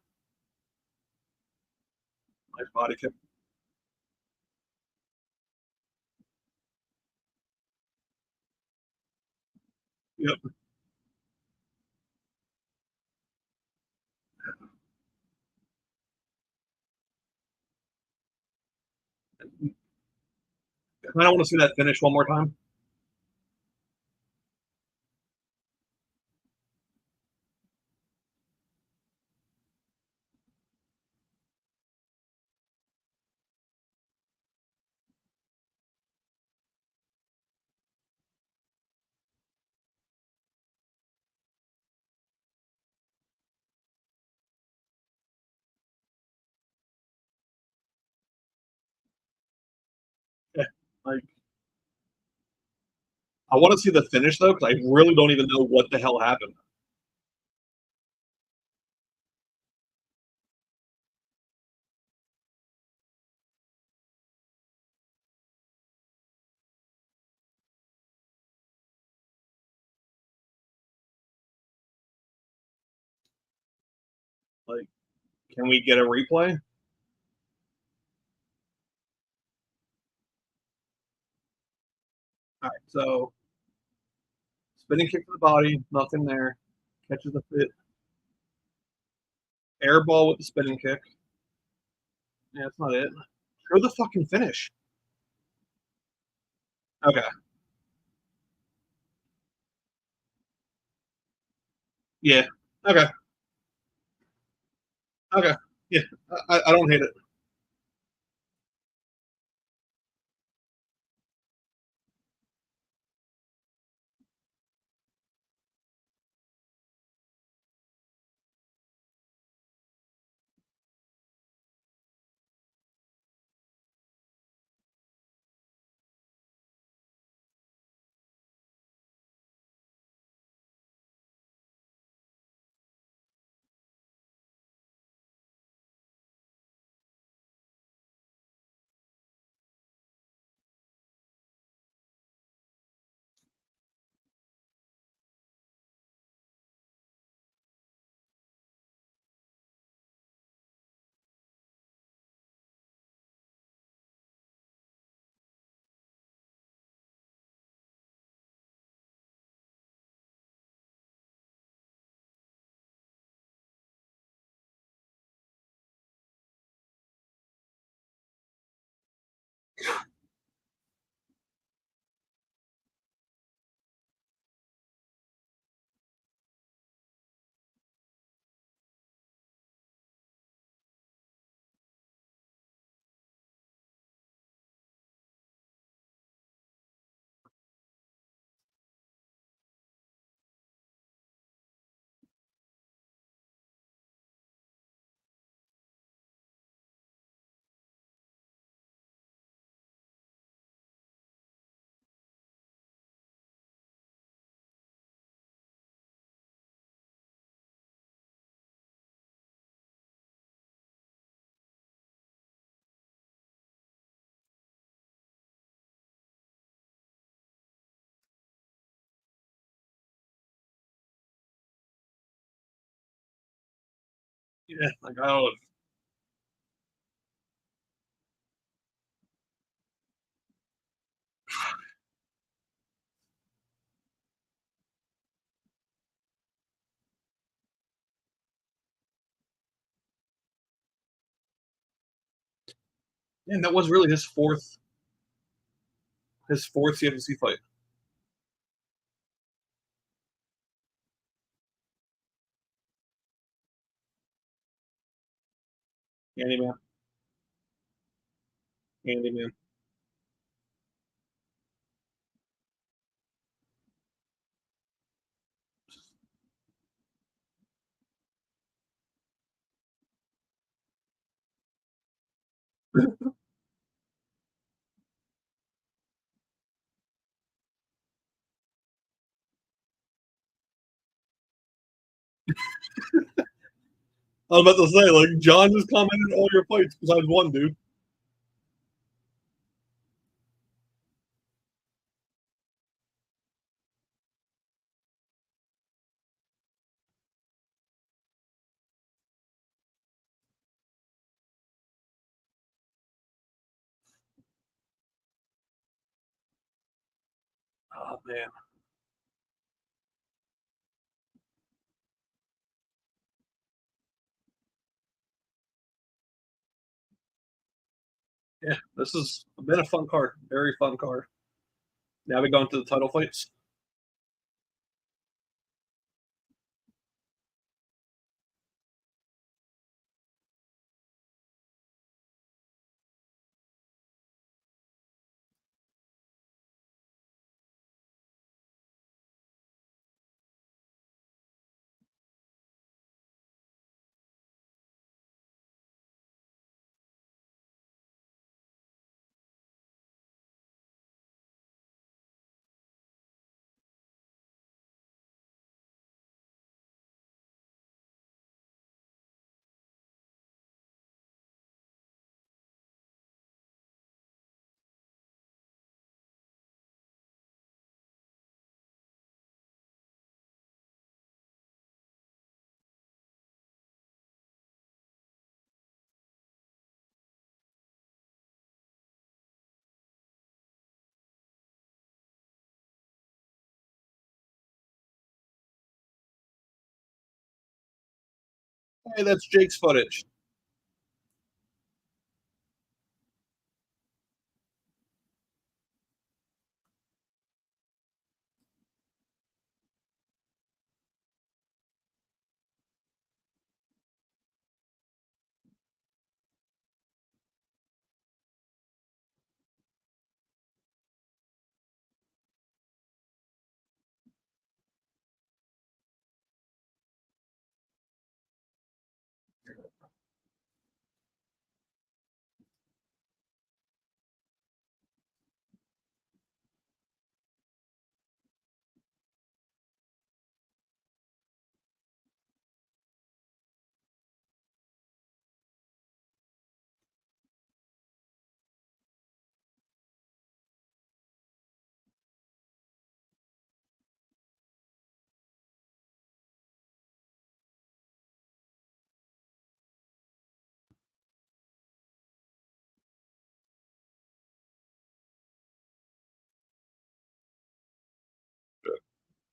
Nice body kick. Yep. I don't want to see that finish one more time. Yeah. Like I want to see the finish though, because I really don't even know what the hell happened. Like Can we get a replay? All right, so spinning kick to the body, nothing there. Catches the fit. Air ball with the spinning kick. Yeah, that's not it. Show the fucking finish. Okay. Yeah. Okay. Okay. Yeah. I don't hate it. Yeah. Like, oh, man, that was really his fourth CFFC fight. Handyman. Handyman. I was about to say, like, John just commented all your fights besides one, dude. Oh man. Yeah, this has been a fun card. Very fun card. Now we go into the title fights. Hey, that's Jake's footage.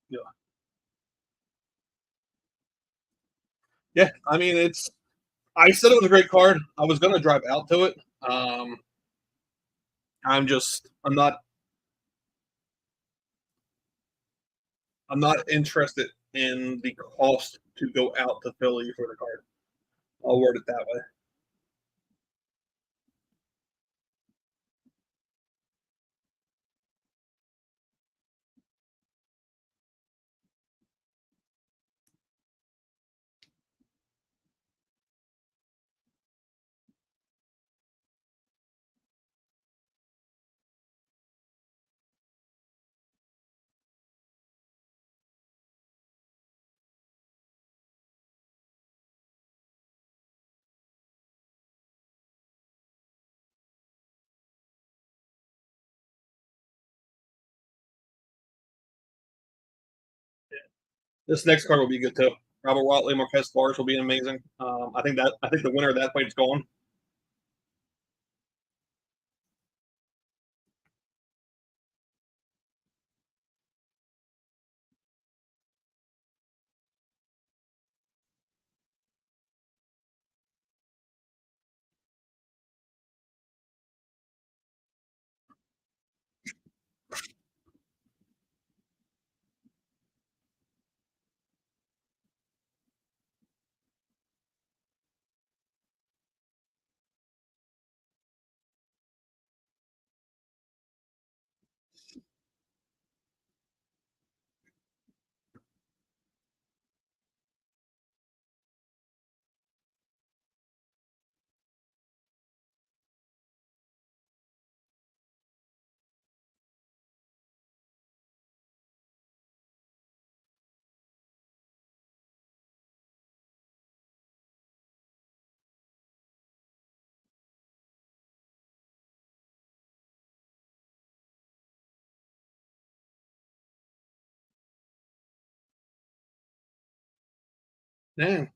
Yeah. Yeah, I mean, it's. I said it was a great card. I was going to drive out to it. I'm just. I'm not interested in the cost to go out to Philly for the card. I'll word it that way. This next card will be good too. Robert Watley, Marquez Bars will be amazing. I think the winner of that fight is gone. Damn.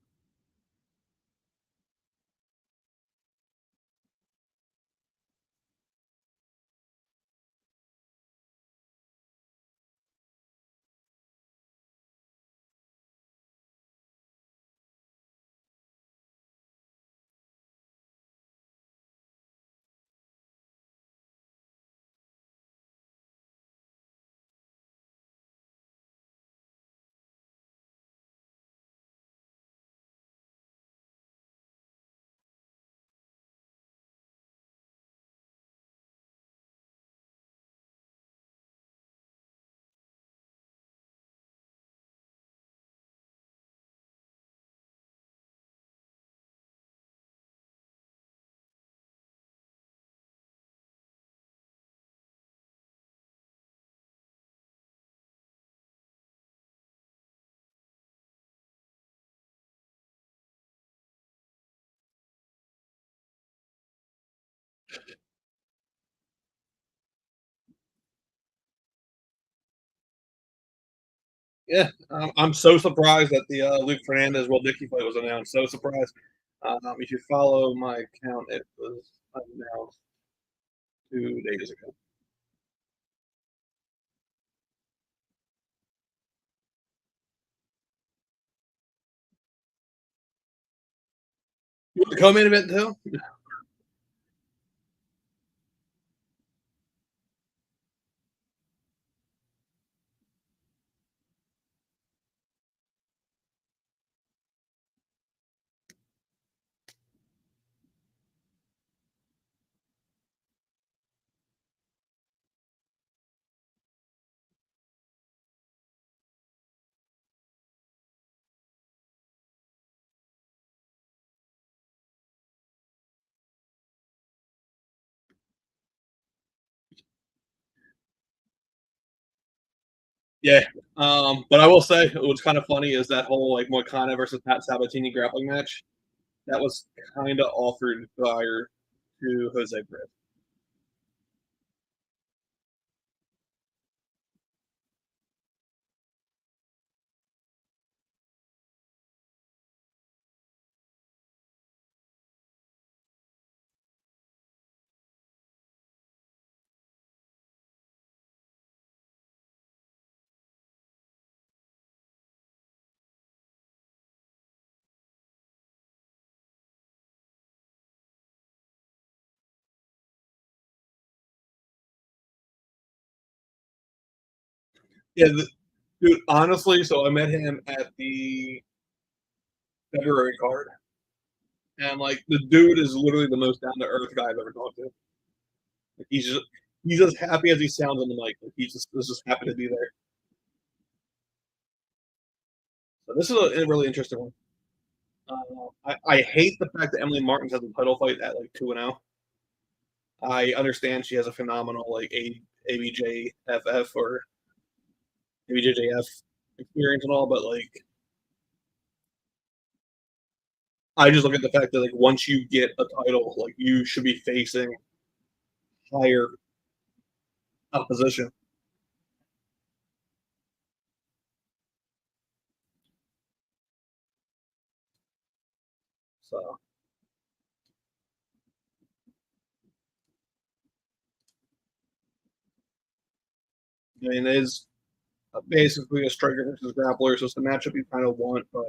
Yeah, I'm so surprised that the Luke Fernandez Will Dickey fight was announced. So surprised. If you follow my account, it was announced 2 days ago. You want the co-main event too? Yeah. But I will say what's kind of funny is that whole like Moicano versus Pat Sabatini grappling match. That was kind of offered prior to Jose Britt. Yeah, dude. Honestly, so I met him at the February card, and like the dude is literally the most down to earth guy I've ever talked to. Like, he's as happy as he sounds on the mic. Like, he's just happy to be there. So this is a really interesting one. I hate the fact that Emily Martins has a title fight at like 2-0. I understand she has a phenomenal like ABJFF or ABJJF experience and all, but like I just look at the fact that like once you get a title, like you should be facing higher opposition. So I mean, it is basically a striker versus grappler, so it's the matchup you kind of want, but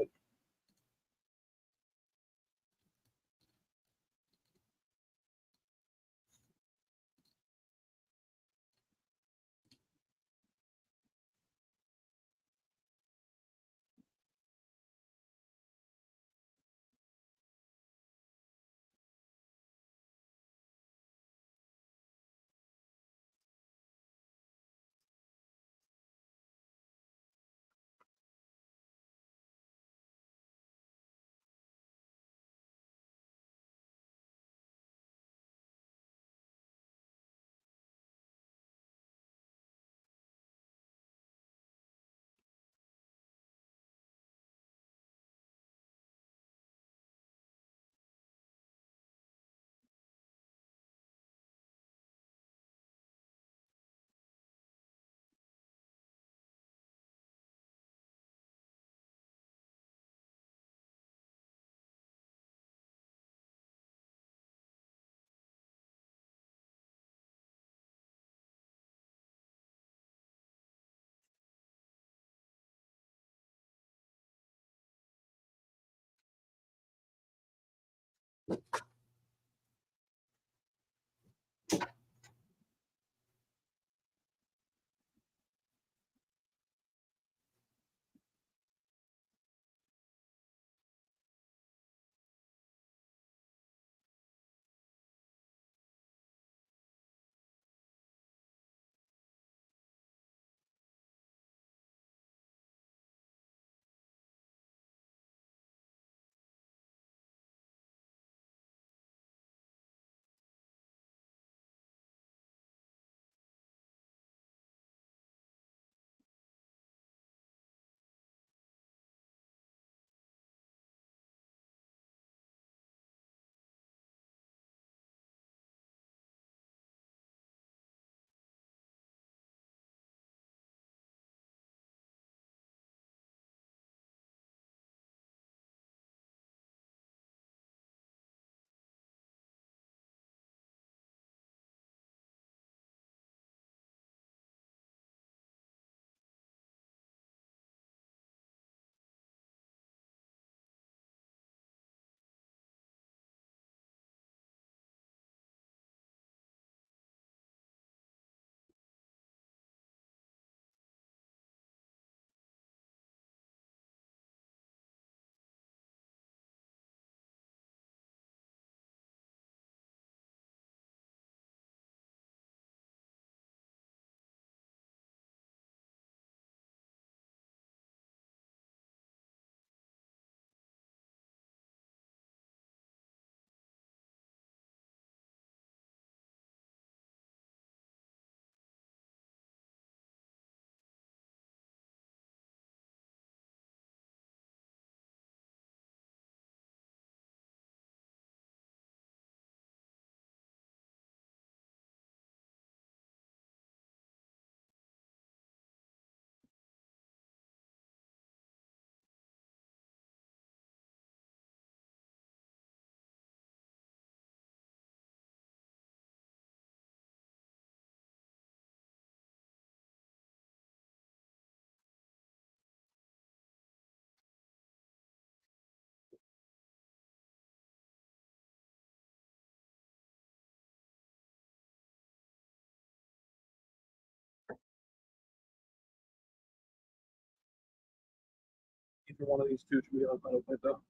Either one of these two should be on title fight, though.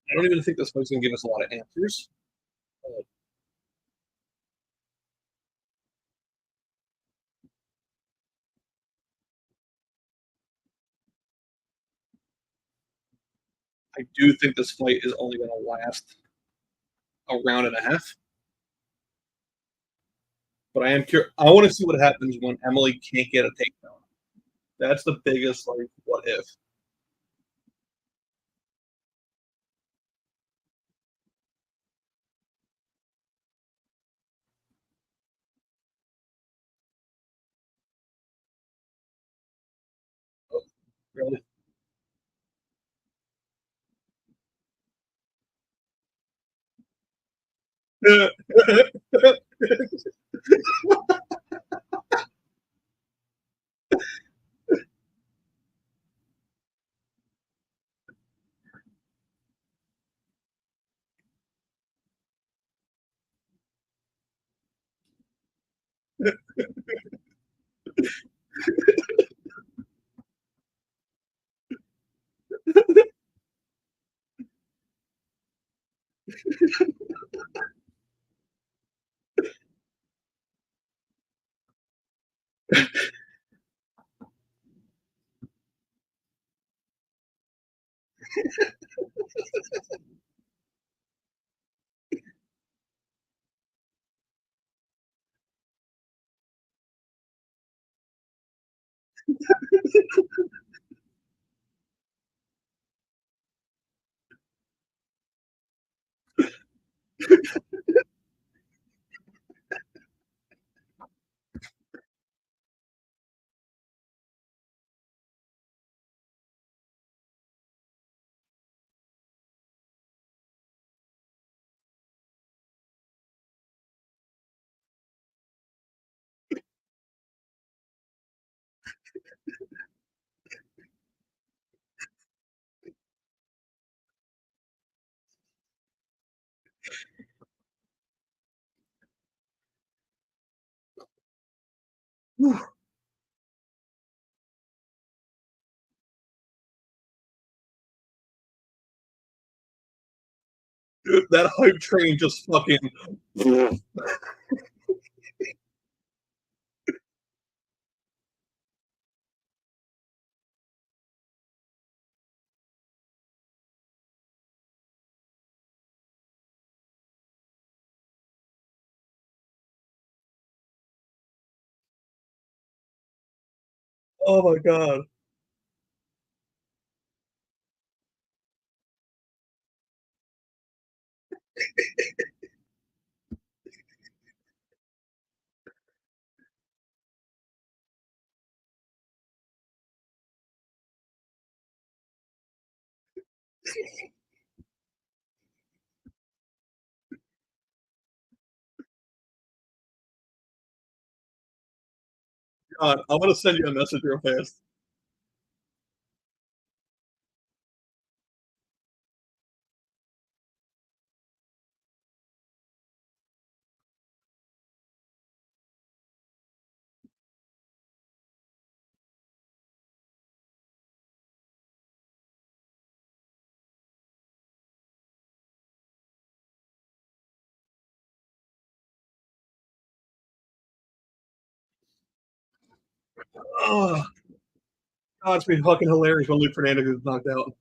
I don't even think this fight's gonna give us a lot of answers. I do think this fight is only going to last a round and a half. But I am curious. I want to see what happens when Emily can't get a takedown. That's the biggest, like, what if. Oh, really? Dude, that hype train just fucking. Oh my god. God, I'm gonna send you a message real fast. Oh, Oh, it's been fucking hilarious when Luke Fernandez gets knocked out.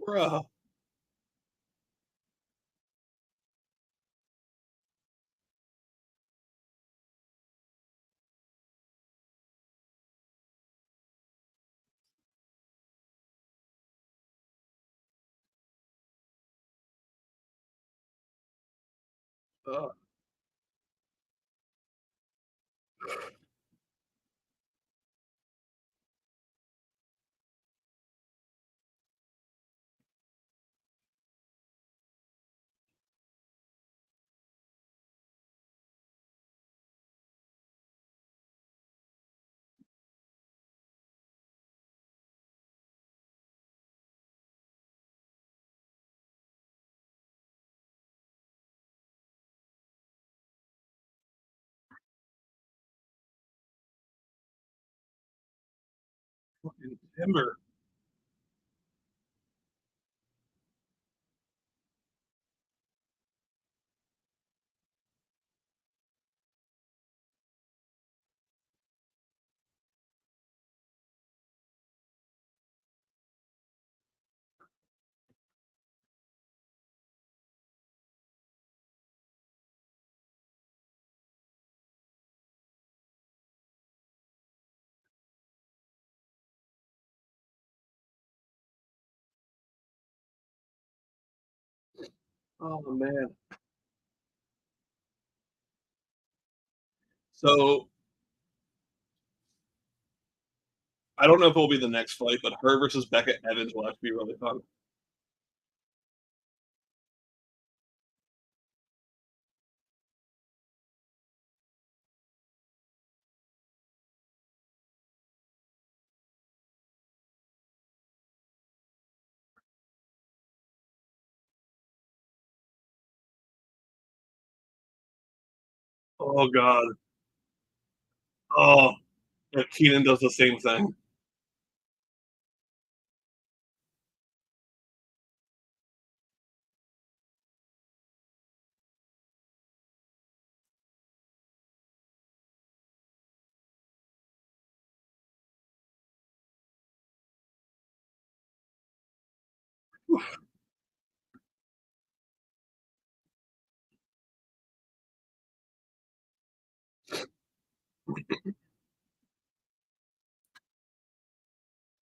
Bruh. Uh, fucking timber. Oh man. So I don't know if it'll be the next fight, but her versus Becca Evans will have to be really fun. Oh god. Oh, if Keanan does the same thing.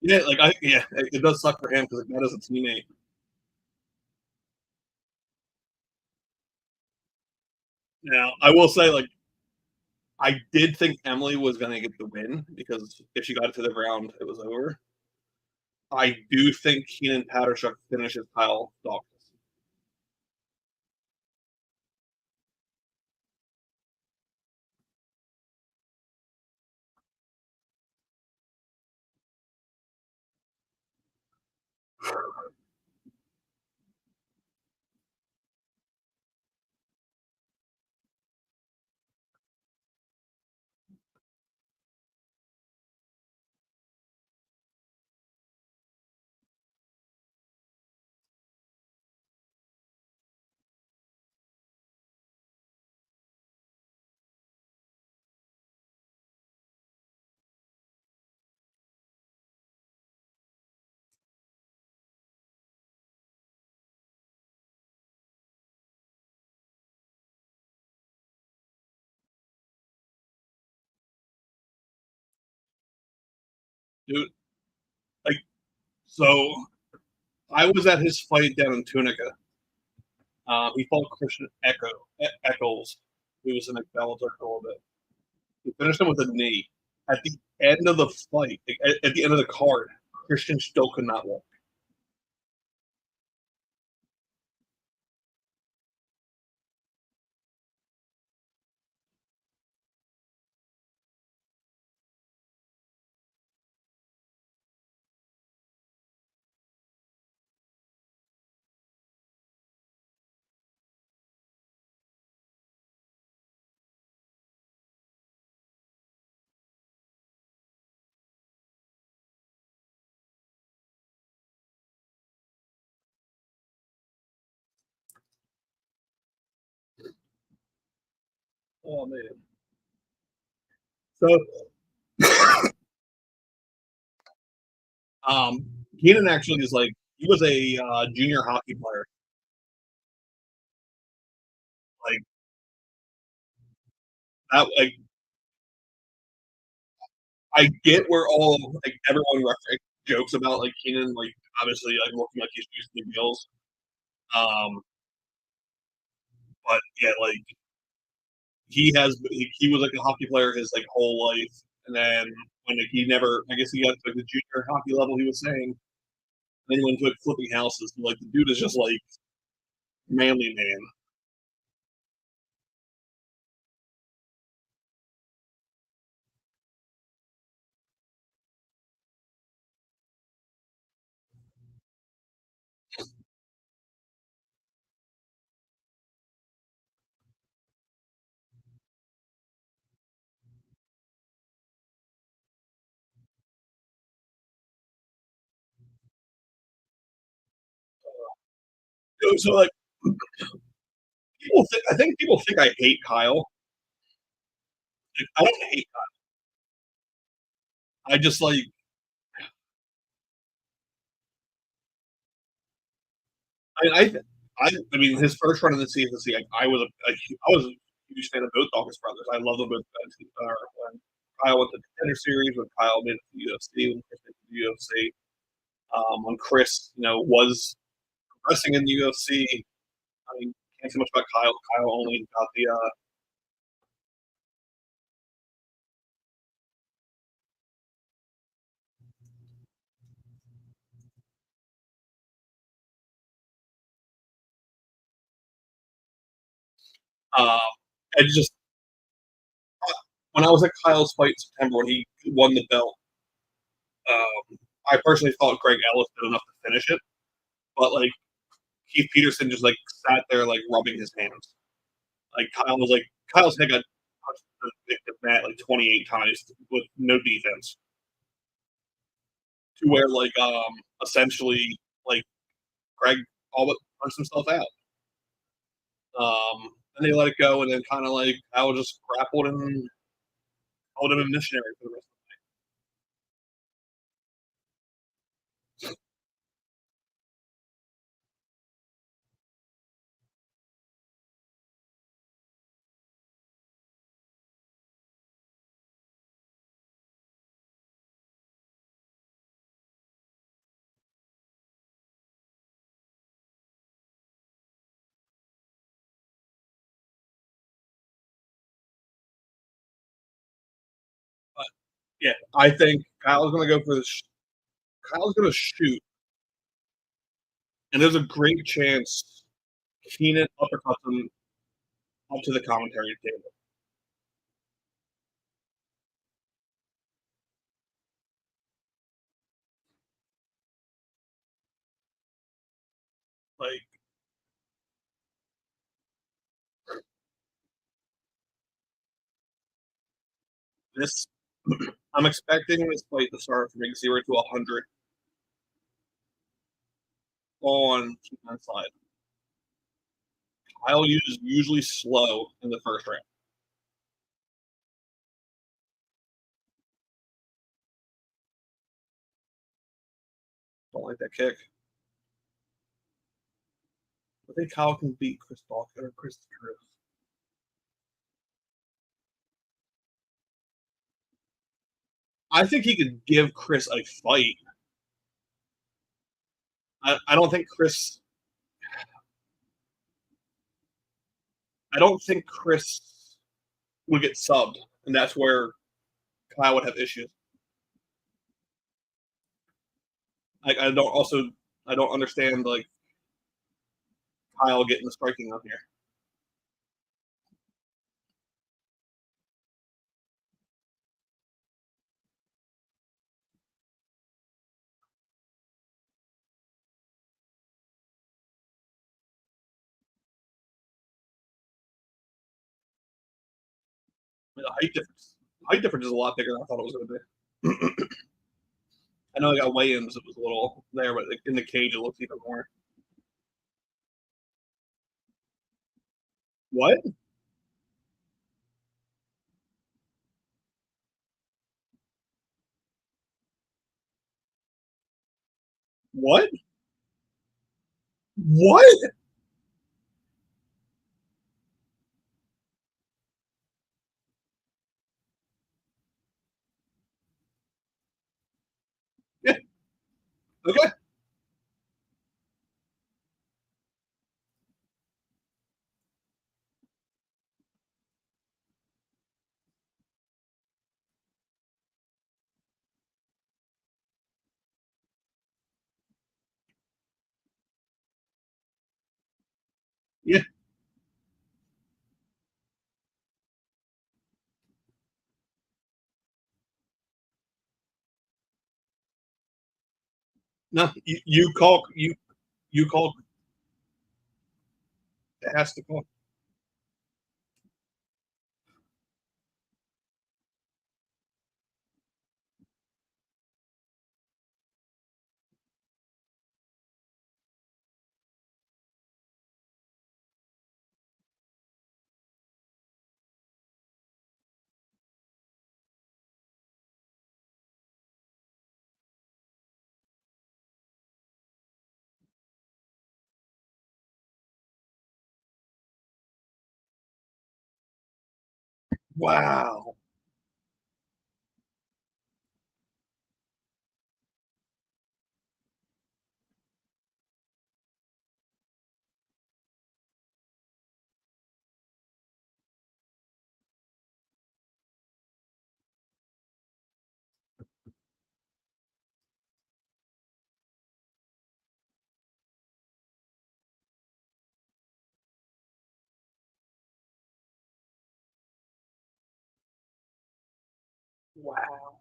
Yeah, it does suck for him because that is a teammate. Now, I will say, like, I did think Emily was going to get the win because if she got it to the ground, it was over. I do think Keenan Patershuk finishes Kyle Daukaus. Dude, like, so I was at his fight down in Tunica. He fought Christian Eccles, who was in the Bellator for a little bit. He finished him with a knee. At the end of the fight, at the end of the card, Christian still could not walk. Oh man! So, um, Keanan actually is like he was a junior hockey player. Like that, like I get where all like everyone jokes about like Keanan, like obviously like looking like he's used to the gills. Um, but yeah, like he was like a hockey player his like whole life, and then when like, he never, I guess he got to like the junior hockey level. He was saying, then he went to like flipping houses. Like the dude is just like manly man. So like I think people think I hate Kyle. Like, I don't hate Kyle. I just like I I mean his first run in the CFFC. I was a huge fan of both Daukaus brothers. I love them both. When Kyle went to the contender series, when Kyle made it to the UFC, when Chris made it to the UFC, when Chris was progressing in the UFC. I mean, can't say much about Kyle. Kyle only got the um, and just when I was at Kyle's fight in September when he won the belt, I personally thought Greg Ellis did enough to finish it, but like Keith Peterson just like sat there like rubbing his hands. Like Kyle's head got touched the mat like 28 times with no defense. To where like essentially like Greg all but punched himself out. And they let it go, and then kind of like Kyle just grappled and called him a missionary for the rest. But yeah, I think Kyle's going to go for this. Kyle's going to shoot, and there's a great chance Keanan uppercuts him up to the commentary table. Like this, I'm expecting this fight to start from 0 to 100 on Keanan's side. Kyle is usually slow in the first round. Don't like that kick. I think Kyle can beat Chris Daukaus or Chris Drew. I think he could give Chris a fight. I don't think Chris. I don't think Chris would get subbed, and that's where Kyle would have issues. I don't also I don't understand like Kyle getting the striking on here. The height difference is a lot bigger than I thought it was going to be. I know I got weigh-ins; it was a little there, but in the cage it looks even more. What? What? What? Yeah. Okay. Yeah. No, you call. It has to call. Wow. Wow.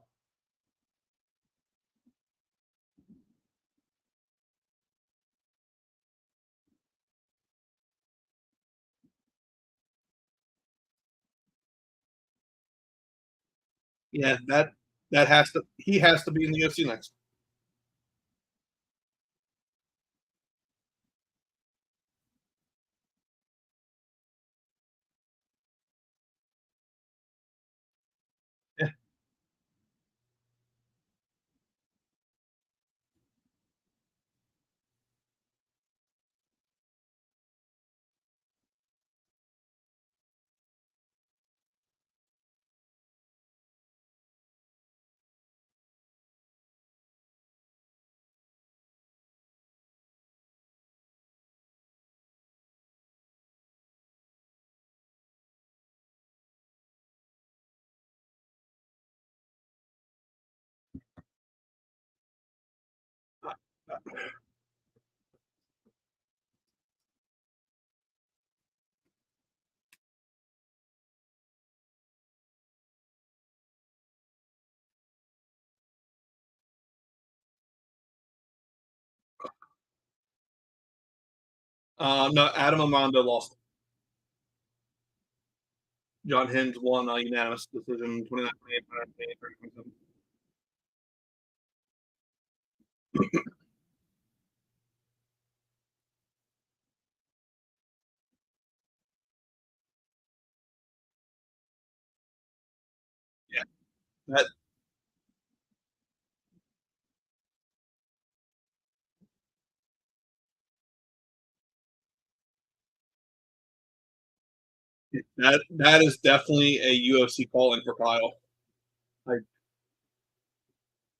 Yeah, that has to. He has to be in the UFC next. Yeah. No, Adam Amanda lost. John Hins won a unanimous decision, 29-28, 29-28. Yeah, that that is definitely a UFC calling for Kyle. Like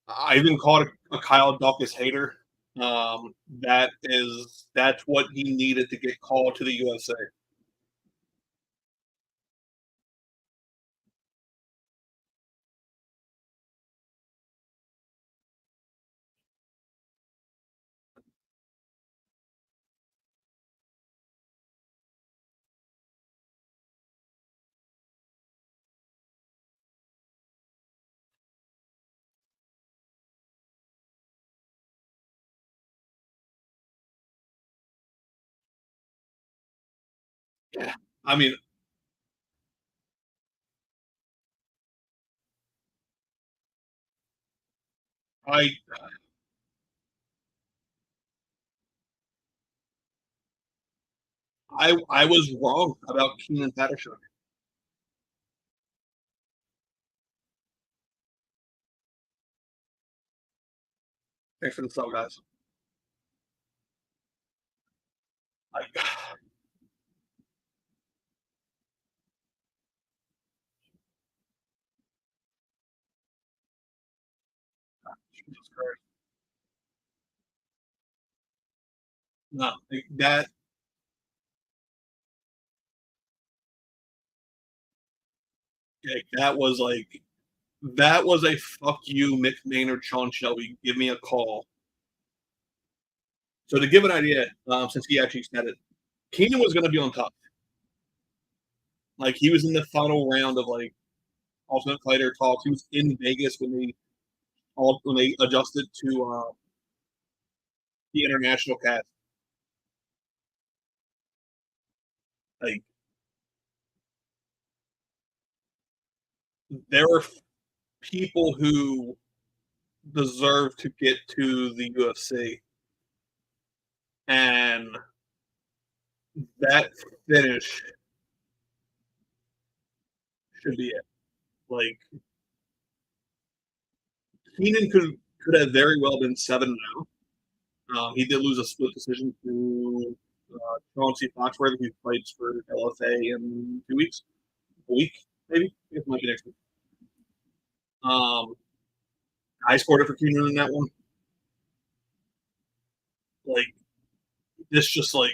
I even called a Kyle Daukaus hater That's what he needed to get called to the USA. Yeah. I mean, I I was wrong about Keanan Patershuk. Thanks for the sub, guys. I, Jesus Christ. No, that was a fuck you, Mick Maynard, Sean Shelby. Give me a call. So to give an idea, since he actually said it, Keenan was going to be on top. Like he was in the final round of like Ultimate Fighter talks. He was in Vegas when they adjusted to the international cast. Like there were people who deserve to get to the UFC, and that finish should be it. Like Keenan could have very well been 7-0. He did lose a split decision to Chauncey Foxworthy, who fights for LFA in 2 weeks, a week maybe. It might be next week. Um, I scored it for Keenan in that one. Like this, just like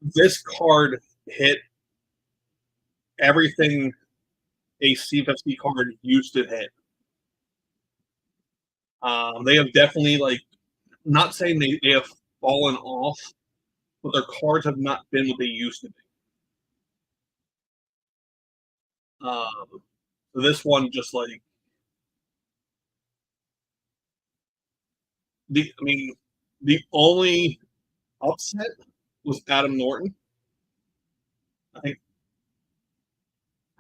this card hit everything a CFFC card used to hit. They have definitely like not saying they have fallen off, but their cards have not been what they used to be. So this one just like I mean, the only upset was Adam Norton. I think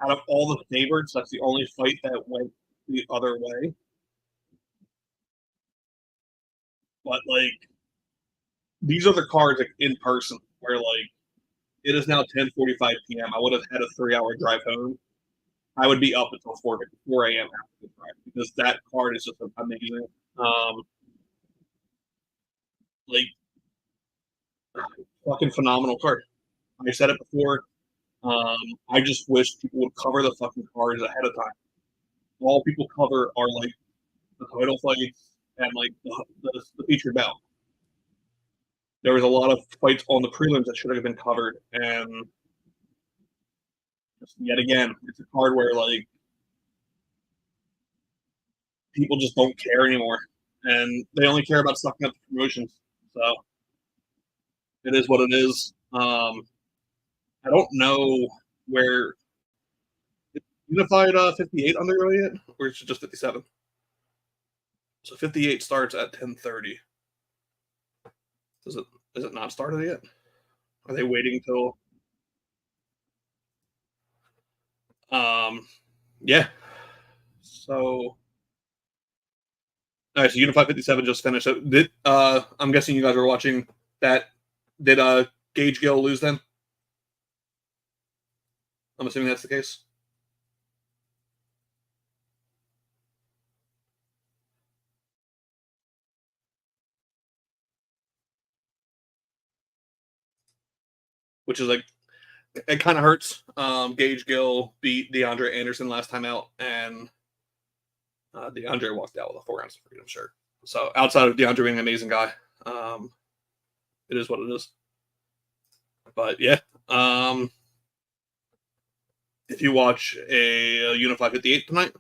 out of all the favorites, that's the only fight that went the other way. But like these are the cards like in person where like it is now 10:45 p.m. I would have had a 3-hour drive home. I would be up until 4 a.m. after the drive because that card is just amazing. Um, like fucking phenomenal card. I said it before. Um, I just wish people would cover the fucking cards ahead of time. All people cover are like the title fights and like the featured bout. There was a lot of fights on the prelims that should have been covered, and just yet again, it's a card where like people just don't care anymore, and they only care about sucking up the promotions. So it is what it is. I don't know where unified 58 underway yet, or is it just 57? So 58 starts at 10:30. Does it? Is it not started yet? Are they waiting till? Um, yeah. So, all right. So Unified 57 just finished. So I'm guessing you guys are watching that? Did 𝗤𝗟𝗥𝗗 lose then? I'm assuming that's the case. Which is like it kind of hurts. 𝗤𝗟𝗥𝗗 beat DeAndre Anderson last time out, and DeAndre walked out with a 4 ounce of freedom shirt. So outside of DeAndre being an amazing guy, it is what it is. But yeah, if you watch a Unified 58 tonight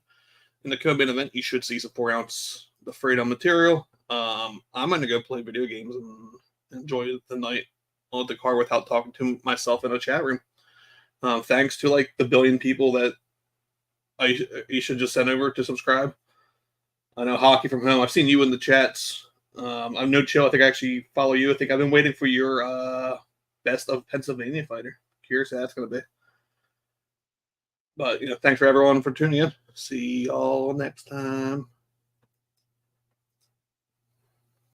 in the co-main event, you should see some 4-ounce the Freedom material. I'm going to go play video games and enjoy the night on the car without talking to myself in a chat room. Thanks to like the billion people that you should just send over to subscribe. I know Hockey from Home. I've seen you in the chats. I'm No Chill. I think I actually follow you. I think I've been waiting for your best of Pennsylvania fighter. Curious how that's going to be. But, thanks for everyone for tuning in. See y'all next time.